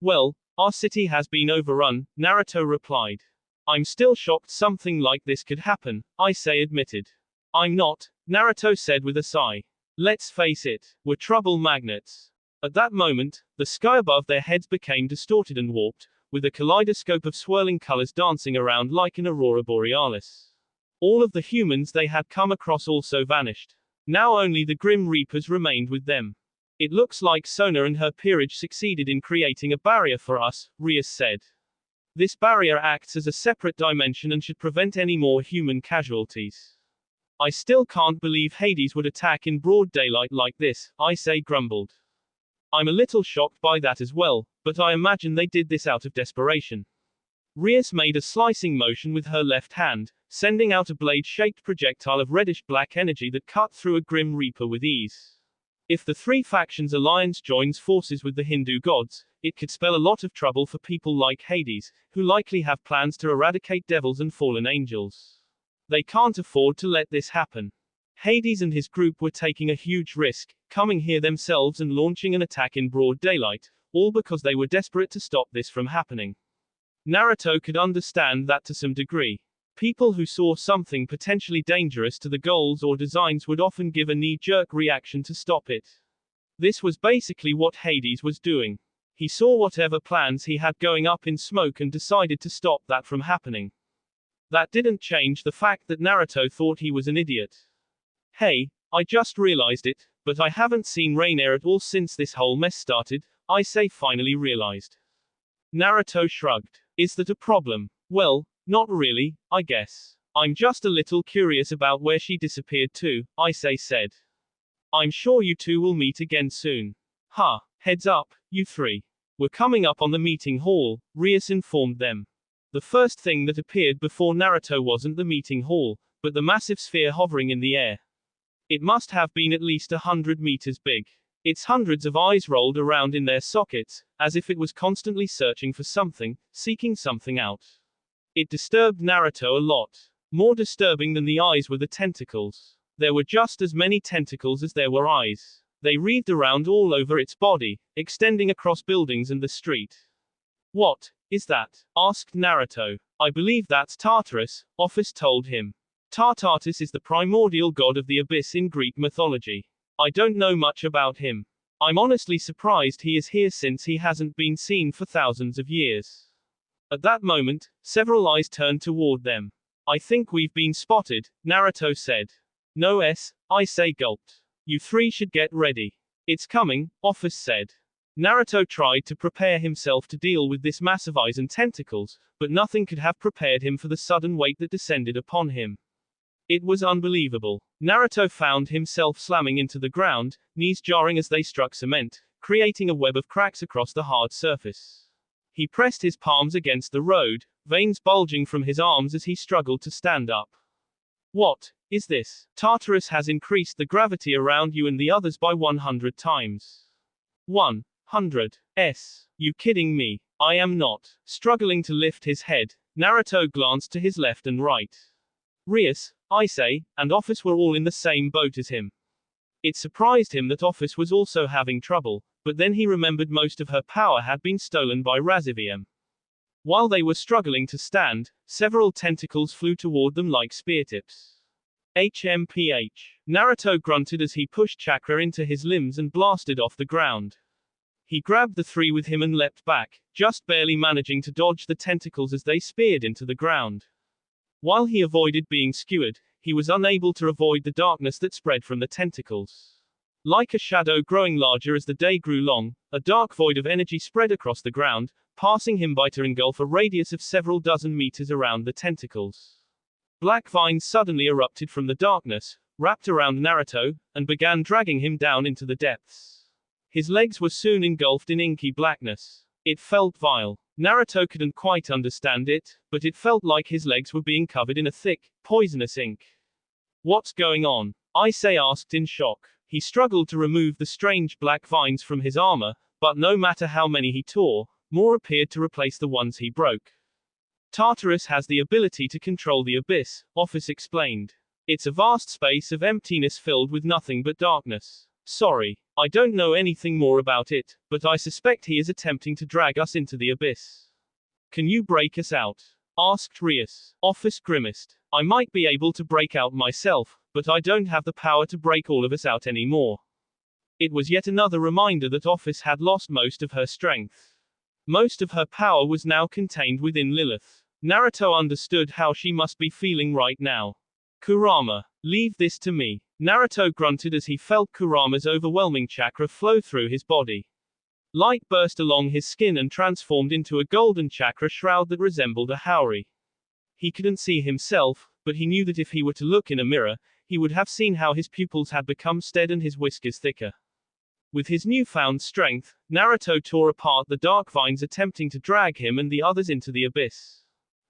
Well, our city has been overrun, Naruto replied. I'm still shocked something like this could happen, Ise admitted. I'm not, Naruto said with a sigh. Let's face it, we're trouble magnets. At that moment, the sky above their heads became distorted and warped, with a kaleidoscope of swirling colors dancing around like an aurora borealis. All of the humans they had come across also vanished. Now only the Grim Reapers remained with them. It looks like Sona and her peerage succeeded in creating a barrier for us, Rias said. This barrier acts as a separate dimension and should prevent any more human casualties. I still can't believe Hades would attack in broad daylight like this, Ise grumbled. I'm a little shocked by that as well, but I imagine they did this out of desperation. Rias made a slicing motion with her left hand, sending out a blade-shaped projectile of reddish-black energy that cut through a Grim Reaper with ease. If the 3 factions alliance joins forces with the Hindu gods, it could spell a lot of trouble for people like Hades, who likely have plans to eradicate devils and fallen angels. They can't afford to let this happen. Hades and his group were taking a huge risk, coming here themselves and launching an attack in broad daylight, all because they were desperate to stop this from happening. Naruto could understand that to some degree. People who saw something potentially dangerous to the goals or designs would often give a knee-jerk reaction to stop it. This was basically what Hades was doing. He saw whatever plans he had going up in smoke and decided to stop that from happening. That didn't change the fact that Naruto thought he was an idiot. Hey, I just realized it, but I haven't seen Rainier at all since this whole mess started, Ise finally realized. Naruto shrugged. Is that a problem? Well, not really, I guess. I'm just a little curious about where she disappeared to, Ise said. I'm sure you two will meet again soon. Heads up, you 3. We're coming up on the meeting hall, Rias informed them. The first thing that appeared before Naruto wasn't the meeting hall, but the massive sphere hovering in the air. It must have been at least 100 meters big. Its hundreds of eyes rolled around in their sockets, as if it was constantly searching for something, seeking something out. It disturbed Naruto a lot. More disturbing than the eyes were the tentacles. There were just as many tentacles as there were eyes. They wreathed around all over its body, extending across buildings and the street. What is that? Asked Naruto. I believe that's Tartarus, Office told him. Tartarus is the primordial god of the abyss in Greek mythology. I don't know much about him. I'm honestly surprised he is here since he hasn't been seen for thousands of years. At that moment, several eyes turned toward them. I think we've been spotted, Naruto said. No I say gulped. You three should get ready. It's coming, Office said. Naruto tried to prepare himself to deal with this massive eyes and tentacles, but nothing could have prepared him for the sudden weight that descended upon him. It was unbelievable. Naruto found himself slamming into the ground, knees jarring as they struck cement, creating a web of cracks across the hard surface. He pressed his palms against the road, veins bulging from his arms as he struggled to stand up. What is this? Tartarus has increased the gravity around you and the others by 100 times. 100. You kidding me? I am not. Struggling to lift his head, Naruto glanced to his left and right. Rias, Issei, and Office were all in the same boat as him. It surprised him that Office was also having trouble, but then he remembered most of her power had been stolen by Raziviem. While they were struggling to stand, several tentacles flew toward them like spear tips. HMPH. Naruto grunted as he pushed chakra into his limbs and blasted off the ground. He grabbed the three with him and leapt back, just barely managing to dodge the tentacles as they speared into the ground. While he avoided being skewered, he was unable to avoid the darkness that spread from the tentacles. Like a shadow growing larger as the day grew long, a dark void of energy spread across the ground, passing him by to engulf a radius of several dozen meters around the tentacles. Black vines suddenly erupted from the darkness, wrapped around Naruto, and began dragging him down into the depths. His legs were soon engulfed in inky blackness. It felt vile. Naruto couldn't quite understand it, but it felt like his legs were being covered in a thick, poisonous ink. What's going on? Issei asked in shock. He struggled to remove the strange black vines from his armor, but no matter how many he tore, more appeared to replace the ones he broke. Tartarus has the ability to control the abyss, Office explained. It's a vast space of emptiness filled with nothing but darkness. Sorry, I don't know anything more about it, but I suspect he is attempting to drag us into the abyss. Can you break us out? Asked Rias. Office grimaced. I might be able to break out myself, but I don't have the power to break all of us out anymore. It was yet another reminder that Office had lost most of her strength. Most of her power was now contained within Lilith. Naruto understood how she must be feeling right now. Kurama, leave this to me. Naruto grunted as he felt Kurama's overwhelming chakra flow through his body. Light burst along his skin and transformed into a golden chakra shroud that resembled a haori. He couldn't see himself, but he knew that if he were to look in a mirror, he would have seen how his pupils had become stead and his whiskers thicker. With his newfound strength, Naruto tore apart the dark vines attempting to drag him and the others into the abyss.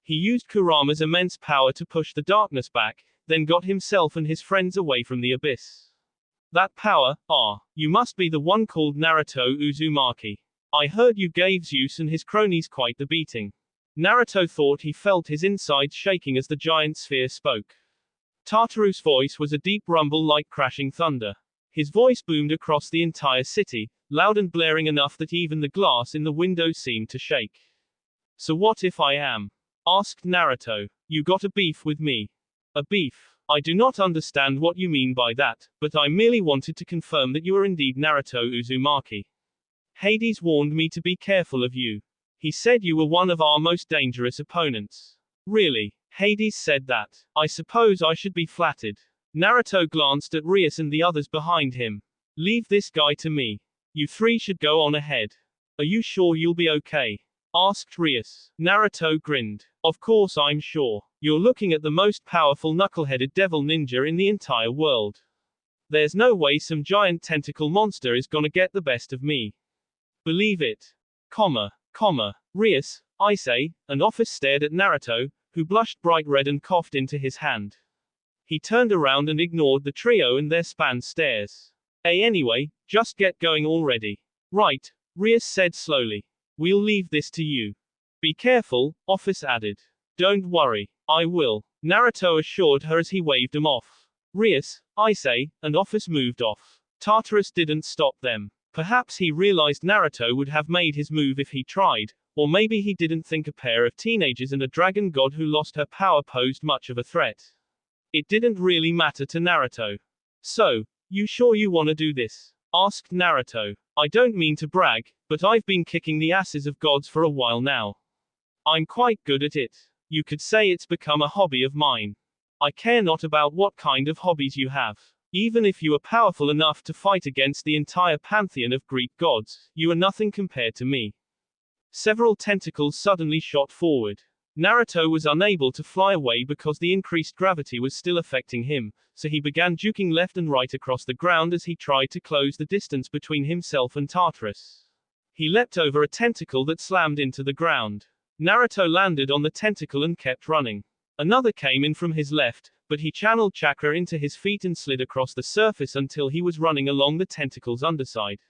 He used Kurama's immense power to push the darkness back, then got himself and his friends away from the abyss. That power, you must be the one called Naruto Uzumaki. I heard you gave Zeus and his cronies quite the beating. Naruto thought he felt his insides shaking as the giant sphere spoke. Tartarus' voice was a deep rumble like crashing thunder. His voice boomed across the entire city, loud and blaring enough that even the glass in the windows seemed to shake. So what if I am? Asked Naruto. You got a beef with me? A beef? I do not understand what you mean by that, but I merely wanted to confirm that you are indeed Naruto Uzumaki. Hades warned me to be careful of you. He said you were one of our most dangerous opponents. Really? Hades said that. I suppose I should be flattered. Naruto glanced at Rias and the others behind him. Leave this guy to me. You three should go on ahead. Are you sure you'll be okay? Asked Rias. Naruto grinned. Of course I'm sure. You're looking at the most powerful knuckle-headed devil ninja in the entire world. There's no way some giant tentacle monster is gonna get the best of me. Believe it. Rias, Issei, and Office stared at Naruto, who blushed bright red and coughed into his hand. He turned around and ignored the trio and their spanned stares. Anyway, just get going already. Right, Rias said slowly. We'll leave this to you. Be careful, Office added. Don't worry, I will, Naruto assured her as he waved them off. Rias, Issei, and Office moved off. Tartarus didn't stop them. Perhaps he realized Naruto would have made his move if he tried, or maybe he didn't think a pair of teenagers and a dragon god who lost her power posed much of a threat. It didn't really matter to Naruto. So, you sure you wanna do this? Asked Naruto. I don't mean to brag, but I've been kicking the asses of gods for a while now. I'm quite good at it. You could say it's become a hobby of mine. I care not about what kind of hobbies you have. Even if you are powerful enough to fight against the entire pantheon of Greek gods, you are nothing compared to me. Several tentacles suddenly shot forward. Naruto was unable to fly away because the increased gravity was still affecting him, so he began juking left and right across the ground as he tried to close the distance between himself and Tartarus. He leapt over a tentacle that slammed into the ground. Naruto landed on the tentacle and kept running. Another came in from his left, but he channeled chakra into his feet and slid across the surface until he was running along the tentacle's underside.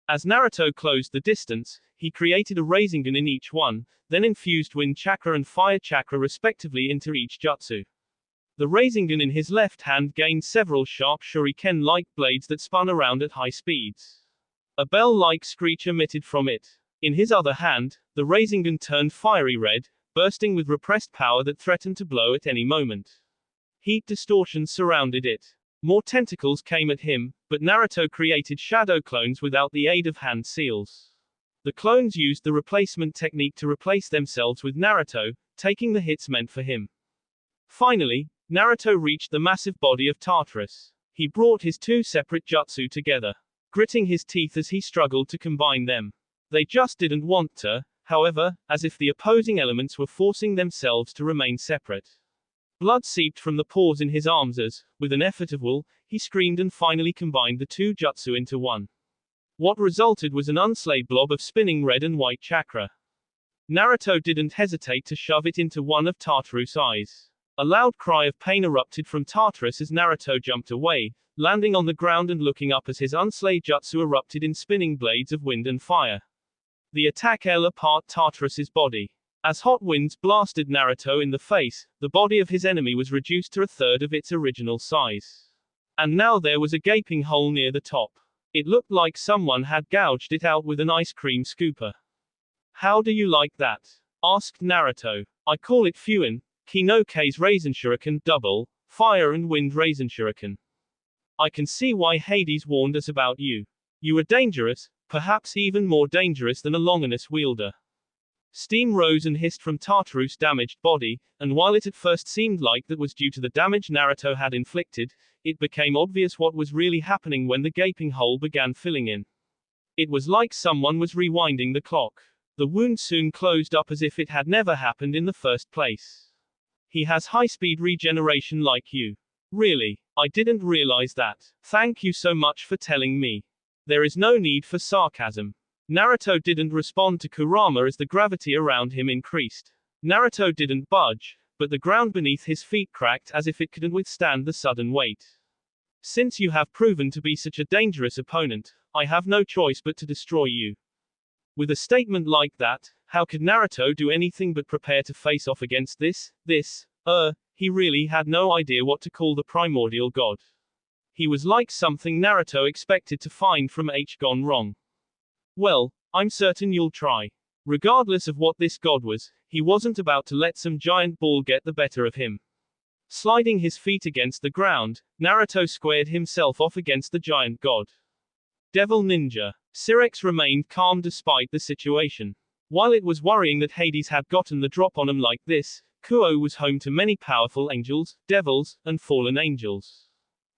As Naruto closed the distance, he created a Rasengan in each one, then infused wind chakra and fire chakra respectively into each jutsu. The Rasengan in his left hand gained several sharp shuriken-like blades that spun around at high speeds. A bell-like screech emitted from it. In his other hand, the Rasengan turned fiery red, bursting with repressed power that threatened to blow at any moment. Heat distortion surrounded it. More tentacles came at him, but Naruto created shadow clones without the aid of hand seals. The clones used the replacement technique to replace themselves with Naruto, taking the hits meant for him. Finally, Naruto reached the massive body of Tartarus. He brought his two separate jutsu together, gritting his teeth as he struggled to combine them. They just didn't want to, however, as if the opposing elements were forcing themselves to remain separate. Blood seeped from the pores in his arms as, with an effort of will, he screamed and finally combined the two jutsu into one. What resulted was an unslay blob of spinning red and white chakra. Naruto didn't hesitate to shove it into one of Tartarus' eyes. A loud cry of pain erupted from Tartarus as Naruto jumped away, landing on the ground and looking up as his unslay jutsu erupted in spinning blades of wind and fire. The attack fell apart Tartarus' body. As hot winds blasted Naruto in the face, the body of his enemy was reduced to a third of its original size. And now there was a gaping hole near the top. It looked like someone had gouged it out with an ice cream scooper. How do you like that? Asked Naruto. I call it Fuin, Kinoke's Raisin Shuriken double, fire and wind Raisin Shuriken. I can see why Hades warned us about you. You are dangerous, perhaps even more dangerous than a Longinus wielder. Steam rose and hissed from Tartarus' damaged body, and while it at first seemed like that was due to the damage Naruto had inflicted, it became obvious what was really happening when the gaping hole began filling in. It was like someone was rewinding the clock. The wound soon closed up as if it had never happened in the first place. He has high-speed regeneration like you. Really? I didn't realize that. Thank you so much for telling me. There is no need for sarcasm. Naruto didn't respond to Kurama as the gravity around him increased. Naruto didn't budge, but the ground beneath his feet cracked as if it couldn't withstand the sudden weight. Since you have proven to be such a dangerous opponent, I have no choice but to destroy you. With a statement like that, how could Naruto do anything but prepare to face off against this? He really had no idea what to call the primordial god. He was like something Naruto expected to find from H gone wrong. Well, I'm certain you'll try. Regardless of what this god was, he wasn't about to let some giant ball get the better of him. Sliding his feet against the ground, Naruto squared himself off against the giant god. Devil Ninja. Syrinx remained calm despite the situation. While it was worrying that Hades had gotten the drop on him like this, Kuo was home to many powerful angels, devils, and fallen angels.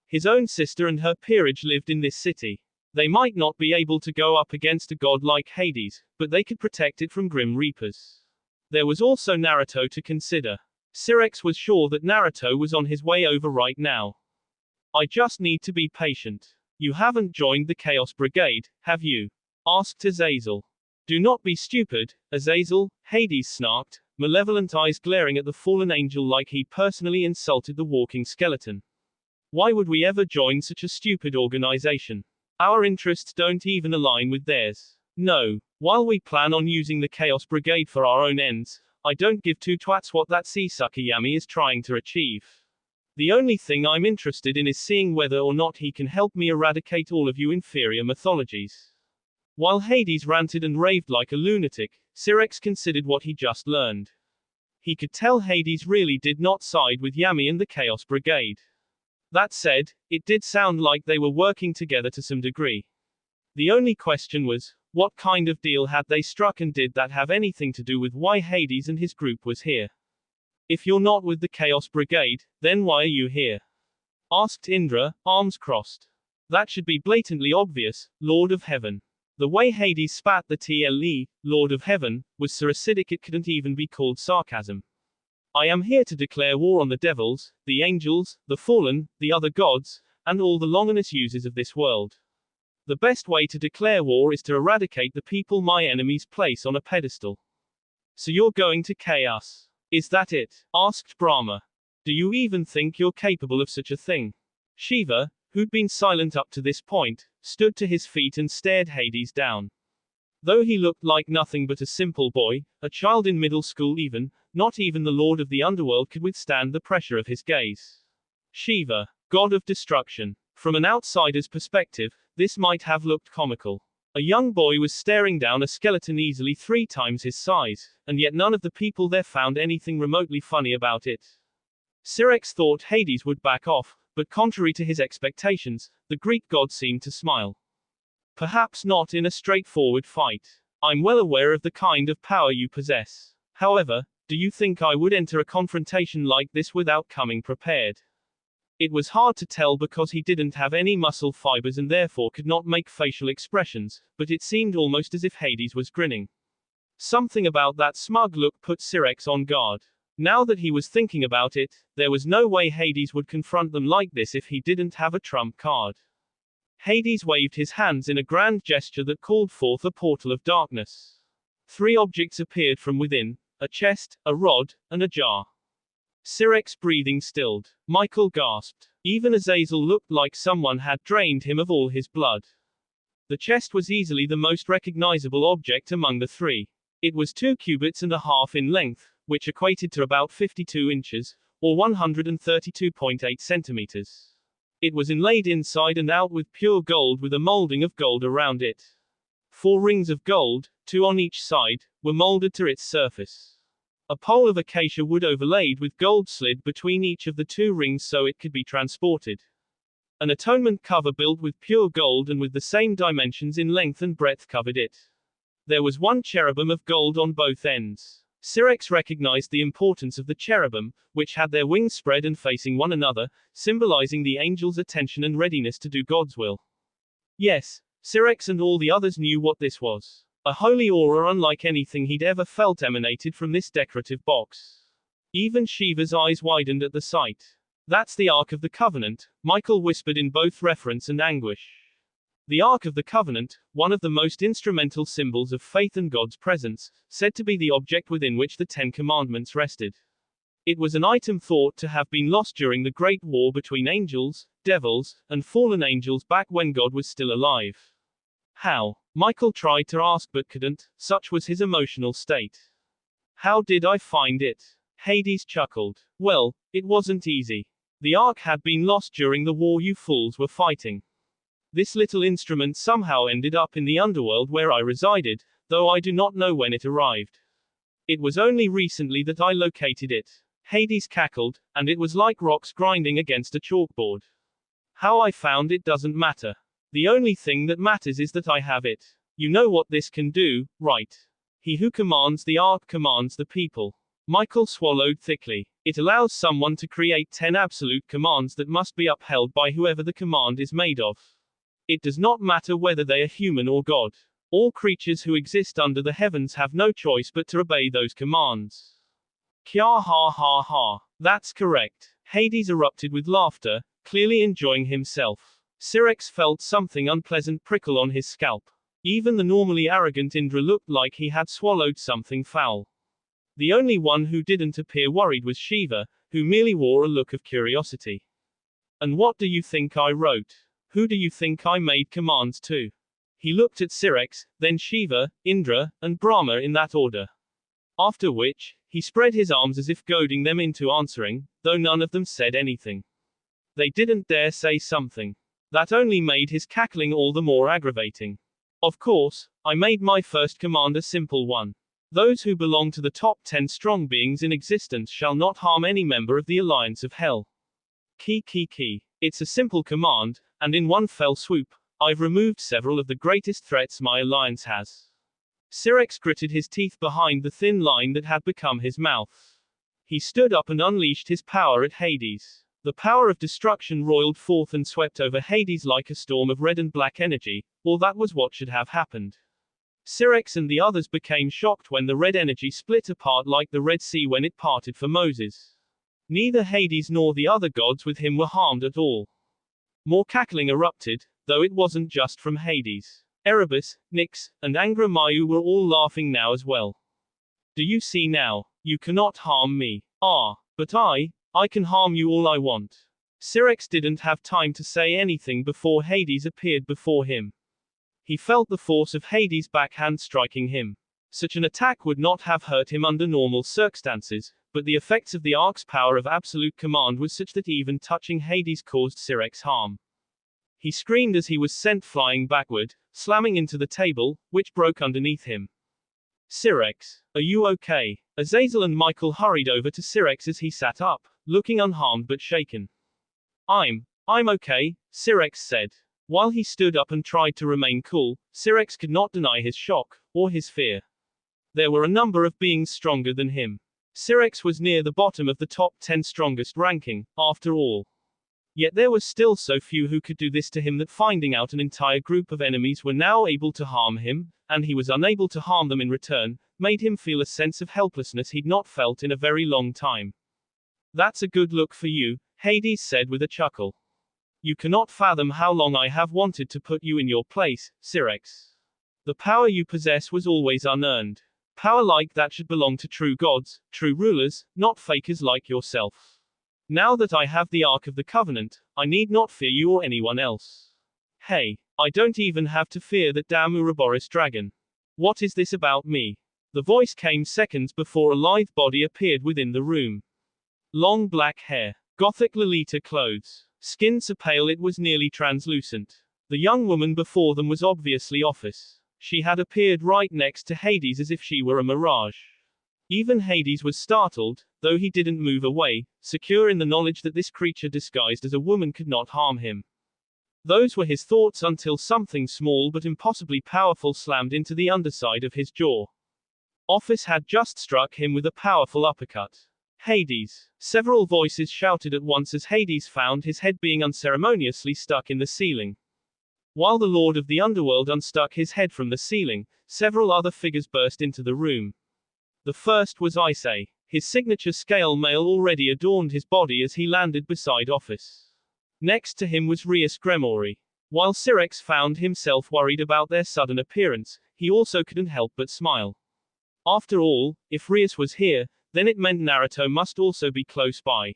His own sister and her peerage lived in this city. They might not be able to go up against a god like Hades, but they could protect it from grim reapers. There was also Naruto to consider. Syrinx was sure that Naruto was on his way over right now. I just need to be patient. You haven't joined the Chaos Brigade, have you? Asked Azazel. Do not be stupid, Azazel, Hades snarked, malevolent eyes glaring at the fallen angel like he personally insulted the walking skeleton. Why would we ever join such a stupid organization? Our interests don't even align with theirs. No. While we plan on using the Chaos Brigade for our own ends, I don't give two twats what that Seasucker Yami is trying to achieve. The only thing I'm interested in is seeing whether or not he can help me eradicate all of you inferior mythologies. While Hades ranted and raved like a lunatic, Syrinx considered what he just learned. He could tell Hades really did not side with Yami and the Chaos Brigade. That said, it did sound like they were working together to some degree. The only question was, what kind of deal had they struck and did that have anything to do with why Hades and his group was here? If you're not with the Chaos Brigade, then why are you here? Asked Indra, arms crossed. That should be blatantly obvious, Lord of Heaven. The way Hades spat the TLE, Lord of Heaven, was so acidic it couldn't even be called sarcasm. I am here to declare war on the devils, the angels, the fallen, the other gods, and all the longinus users of this world. The best way to declare war is to eradicate the people my enemies place on a pedestal. So you're going to chaos. Is that it? Asked Brahma. Do you even think you're capable of such a thing? Shiva, who'd been silent up to this point, stood to his feet and stared Hades down. Though he looked like nothing but a simple boy, a child in middle school even, not even the lord of the underworld could withstand the pressure of his gaze. Shiva, god of destruction. From an outsider's perspective, this might have looked comical. A young boy was staring down a skeleton easily 3 times his size, and yet none of the people there found anything remotely funny about it. Syrinx thought Hades would back off, but contrary to his expectations, the Greek god seemed to smile. Perhaps not in a straightforward fight. I'm well aware of the kind of power you possess. However, do you think I would enter a confrontation like this without coming prepared? It was hard to tell because he didn't have any muscle fibers and therefore could not make facial expressions, but it seemed almost as if Hades was grinning. Something about that smug look put Syrinx on guard. Now that he was thinking about it, there was no way Hades would confront them like this if he didn't have a trump card. Hades waved his hands in a grand gesture that called forth a portal of darkness. 3 objects appeared from within, a chest, a rod, and a jar. Syrinx's breathing stilled. Michael gasped. Even Azazel looked like someone had drained him of all his blood. The chest was easily the most recognizable object among the 3. It was 2 cubits and a half in length, which equated to about 52 inches, or 132.8 centimeters. It was inlaid inside and out with pure gold with a molding of gold around it. 4 rings of gold, 2 on each side, were molded to its surface. A pole of acacia wood overlaid with gold slid between each of the 2 rings so it could be transported. An atonement cover built with pure gold and with the same dimensions in length and breadth covered it. There was 1 cherubim of gold on both ends. Syrinx recognized the importance of the cherubim, which had their wings spread and facing one another, symbolizing the angels' attention and readiness to do God's will. Yes, Syrinx and all the others knew what this was. A holy aura unlike anything he'd ever felt emanated from this decorative box. Even Shiva's eyes widened at the sight. That's the Ark of the Covenant, Michael whispered in both reverence and anguish. The Ark of the Covenant, one of the most instrumental symbols of faith and God's presence, said to be the object within which the 10 Commandments rested. It was an item thought to have been lost during the Great War between angels, devils, and fallen angels back when God was still alive. How? Michael tried to ask but couldn't, such was his emotional state. How did I find it? Hades chuckled. Well, it wasn't easy. The Ark had been lost during the war you fools were fighting. This little instrument somehow ended up in the underworld where I resided, though I do not know when it arrived. It was only recently that I located it. Hades cackled, and it was like rocks grinding against a chalkboard. How I found it doesn't matter. The only thing that matters is that I have it. You know what this can do, right? He who commands the Ark commands the people. Michael swallowed thickly. It allows someone to create 10 absolute commands that must be upheld by whoever the command is made of. It does not matter whether they are human or God. All creatures who exist under the heavens have no choice but to obey those commands. Kya ha ha ha. That's correct. Hades erupted with laughter, clearly enjoying himself. Syrinx felt something unpleasant prickle on his scalp. Even the normally arrogant Indra looked like he had swallowed something foul. The only one who didn't appear worried was Shiva, who merely wore a look of curiosity. And what do you think I wrote? Who do you think I made commands to? He looked at Syrinx, then Shiva, Indra, and Brahma in that order. After which, he spread his arms as if goading them into answering, though none of them said anything. They didn't dare say something. That only made his cackling all the more aggravating. Of course, I made my first command a simple one. Those who belong to the top 10 strong beings in existence shall not harm any member of the Alliance of Hell. Key. It's a simple command, and in one fell swoop, I've removed several of the greatest threats my alliance has. Syrinx gritted his teeth behind the thin line that had become his mouth. He stood up and unleashed his power at Hades. The power of destruction roiled forth and swept over Hades like a storm of red and black energy, or that was what should have happened. Syrinx and the others became shocked when the red energy split apart like the Red Sea when it parted for Moses. Neither Hades nor the other gods with him were harmed at all. More cackling erupted, though it wasn't just from Hades. Erebus, Nyx, and Angra Mainyu were all laughing now as well. Do you see now? You cannot harm me. Ah, but I can harm you all I want. Syrinx didn't have time to say anything before Hades appeared before him. He felt the force of Hades' backhand striking him. Such an attack would not have hurt him under normal circumstances, but the effects of the Ark's power of absolute command was such that even touching Hades caused Syrinx harm. He screamed as he was sent flying backward, slamming into the table, which broke underneath him. Syrinx, are you okay? Azazel and Michael hurried over to Syrinx as he sat up, looking unharmed but shaken. I'm okay, Syrinx said. While he stood up and tried to remain cool, Syrinx could not deny his shock, or his fear. There were a number of beings stronger than him. Syrinx was near the bottom of the top 10 strongest ranking, after all. Yet there were still so few who could do this to him that finding out an entire group of enemies were now able to harm him, and he was unable to harm them in return, made him feel a sense of helplessness he'd not felt in a very long time. That's a good look for you, Hades said with a chuckle. You cannot fathom how long I have wanted to put you in your place, Syrinx. The power you possess was always unearned. Power like that should belong to true gods, true rulers, not fakers like yourself. Now that I have the Ark of the Covenant, I need not fear you or anyone else. Hey, I don't even have to fear that damn Ouroboros dragon. What is this about me? The voice came seconds before a lithe body appeared within the room. Long black hair, gothic Lolita clothes, skin so pale it was nearly translucent. The young woman before them was obviously Office. She had appeared right next to Hades as if she were a mirage. Even Hades was startled, though he didn't move away, secure in the knowledge that this creature disguised as a woman could not harm him. Those were his thoughts until something small but impossibly powerful slammed into the underside of his jaw. Office had just struck him with a powerful uppercut. Hades! Several voices shouted at once as Hades found his head being unceremoniously stuck in the ceiling. While the Lord of the Underworld unstuck his head from the ceiling, several other figures burst into the room. The first was Issei. His signature scale mail already adorned his body as he landed beside Office. Next to him was Rias Gremory. While Syrinx found himself worried about their sudden appearance, he also couldn't help but smile. After all, if Rias was here, then it meant Naruto must also be close by.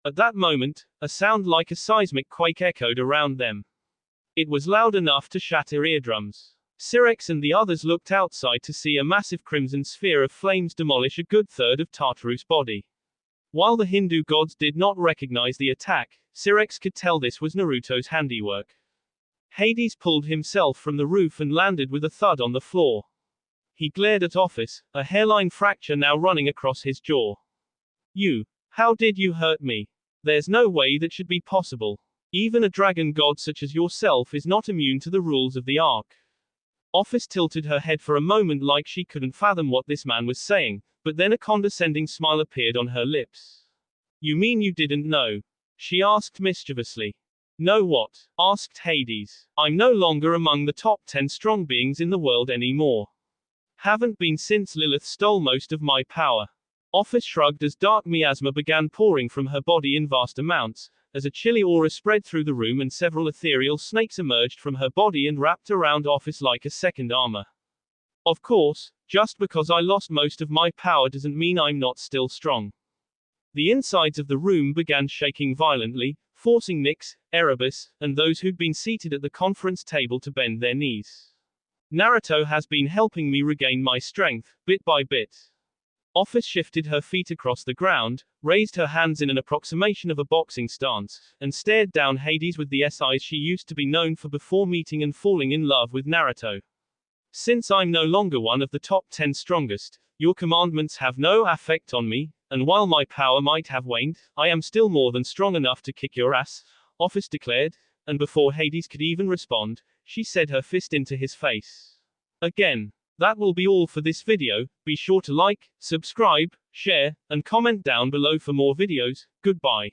At that moment, a sound like a seismic quake echoed around them. It was loud enough to shatter eardrums. Syrinx and the others looked outside to see a massive crimson sphere of flames demolish a good third of Tartarus' body. While the Hindu gods did not recognize the attack, Syrinx could tell this was Naruto's handiwork. Hades pulled himself from the roof and landed with a thud on the floor. He glared at Office, a hairline fracture now running across his jaw. How did you hurt me? There's no way that should be possible. Even a dragon god such as yourself is not immune to the rules of the Ark. Office tilted her head for a moment like she couldn't fathom what this man was saying, but then a condescending smile appeared on her lips. You mean you didn't know? She asked mischievously. Know what? Asked Hades. I'm no longer among the top 10 strong beings in the world anymore. Haven't been since Lilith stole most of my power. Office shrugged as dark miasma began pouring from her body in vast amounts, as a chilly aura spread through the room and several ethereal snakes emerged from her body and wrapped around Office like a second armor. Of course, just because I lost most of my power doesn't mean I'm not still strong. The insides of the room began shaking violently, forcing Nyx, Erebus, and those who'd been seated at the conference table to bend their knees. Naruto has been helping me regain my strength, bit by bit. Office shifted her feet across the ground, raised her hands in an approximation of a boxing stance, and stared down Hades with the eyes she used to be known for before meeting and falling in love with Naruto. Since I'm no longer one of the top 10 strongest, your commandments have no effect on me, and while my power might have waned, I am still more than strong enough to kick your ass, Office declared, and before Hades could even respond, she set her fist into his face. Again. That will be all for this video. Be sure to like, subscribe, share, and comment down below for more videos. Goodbye.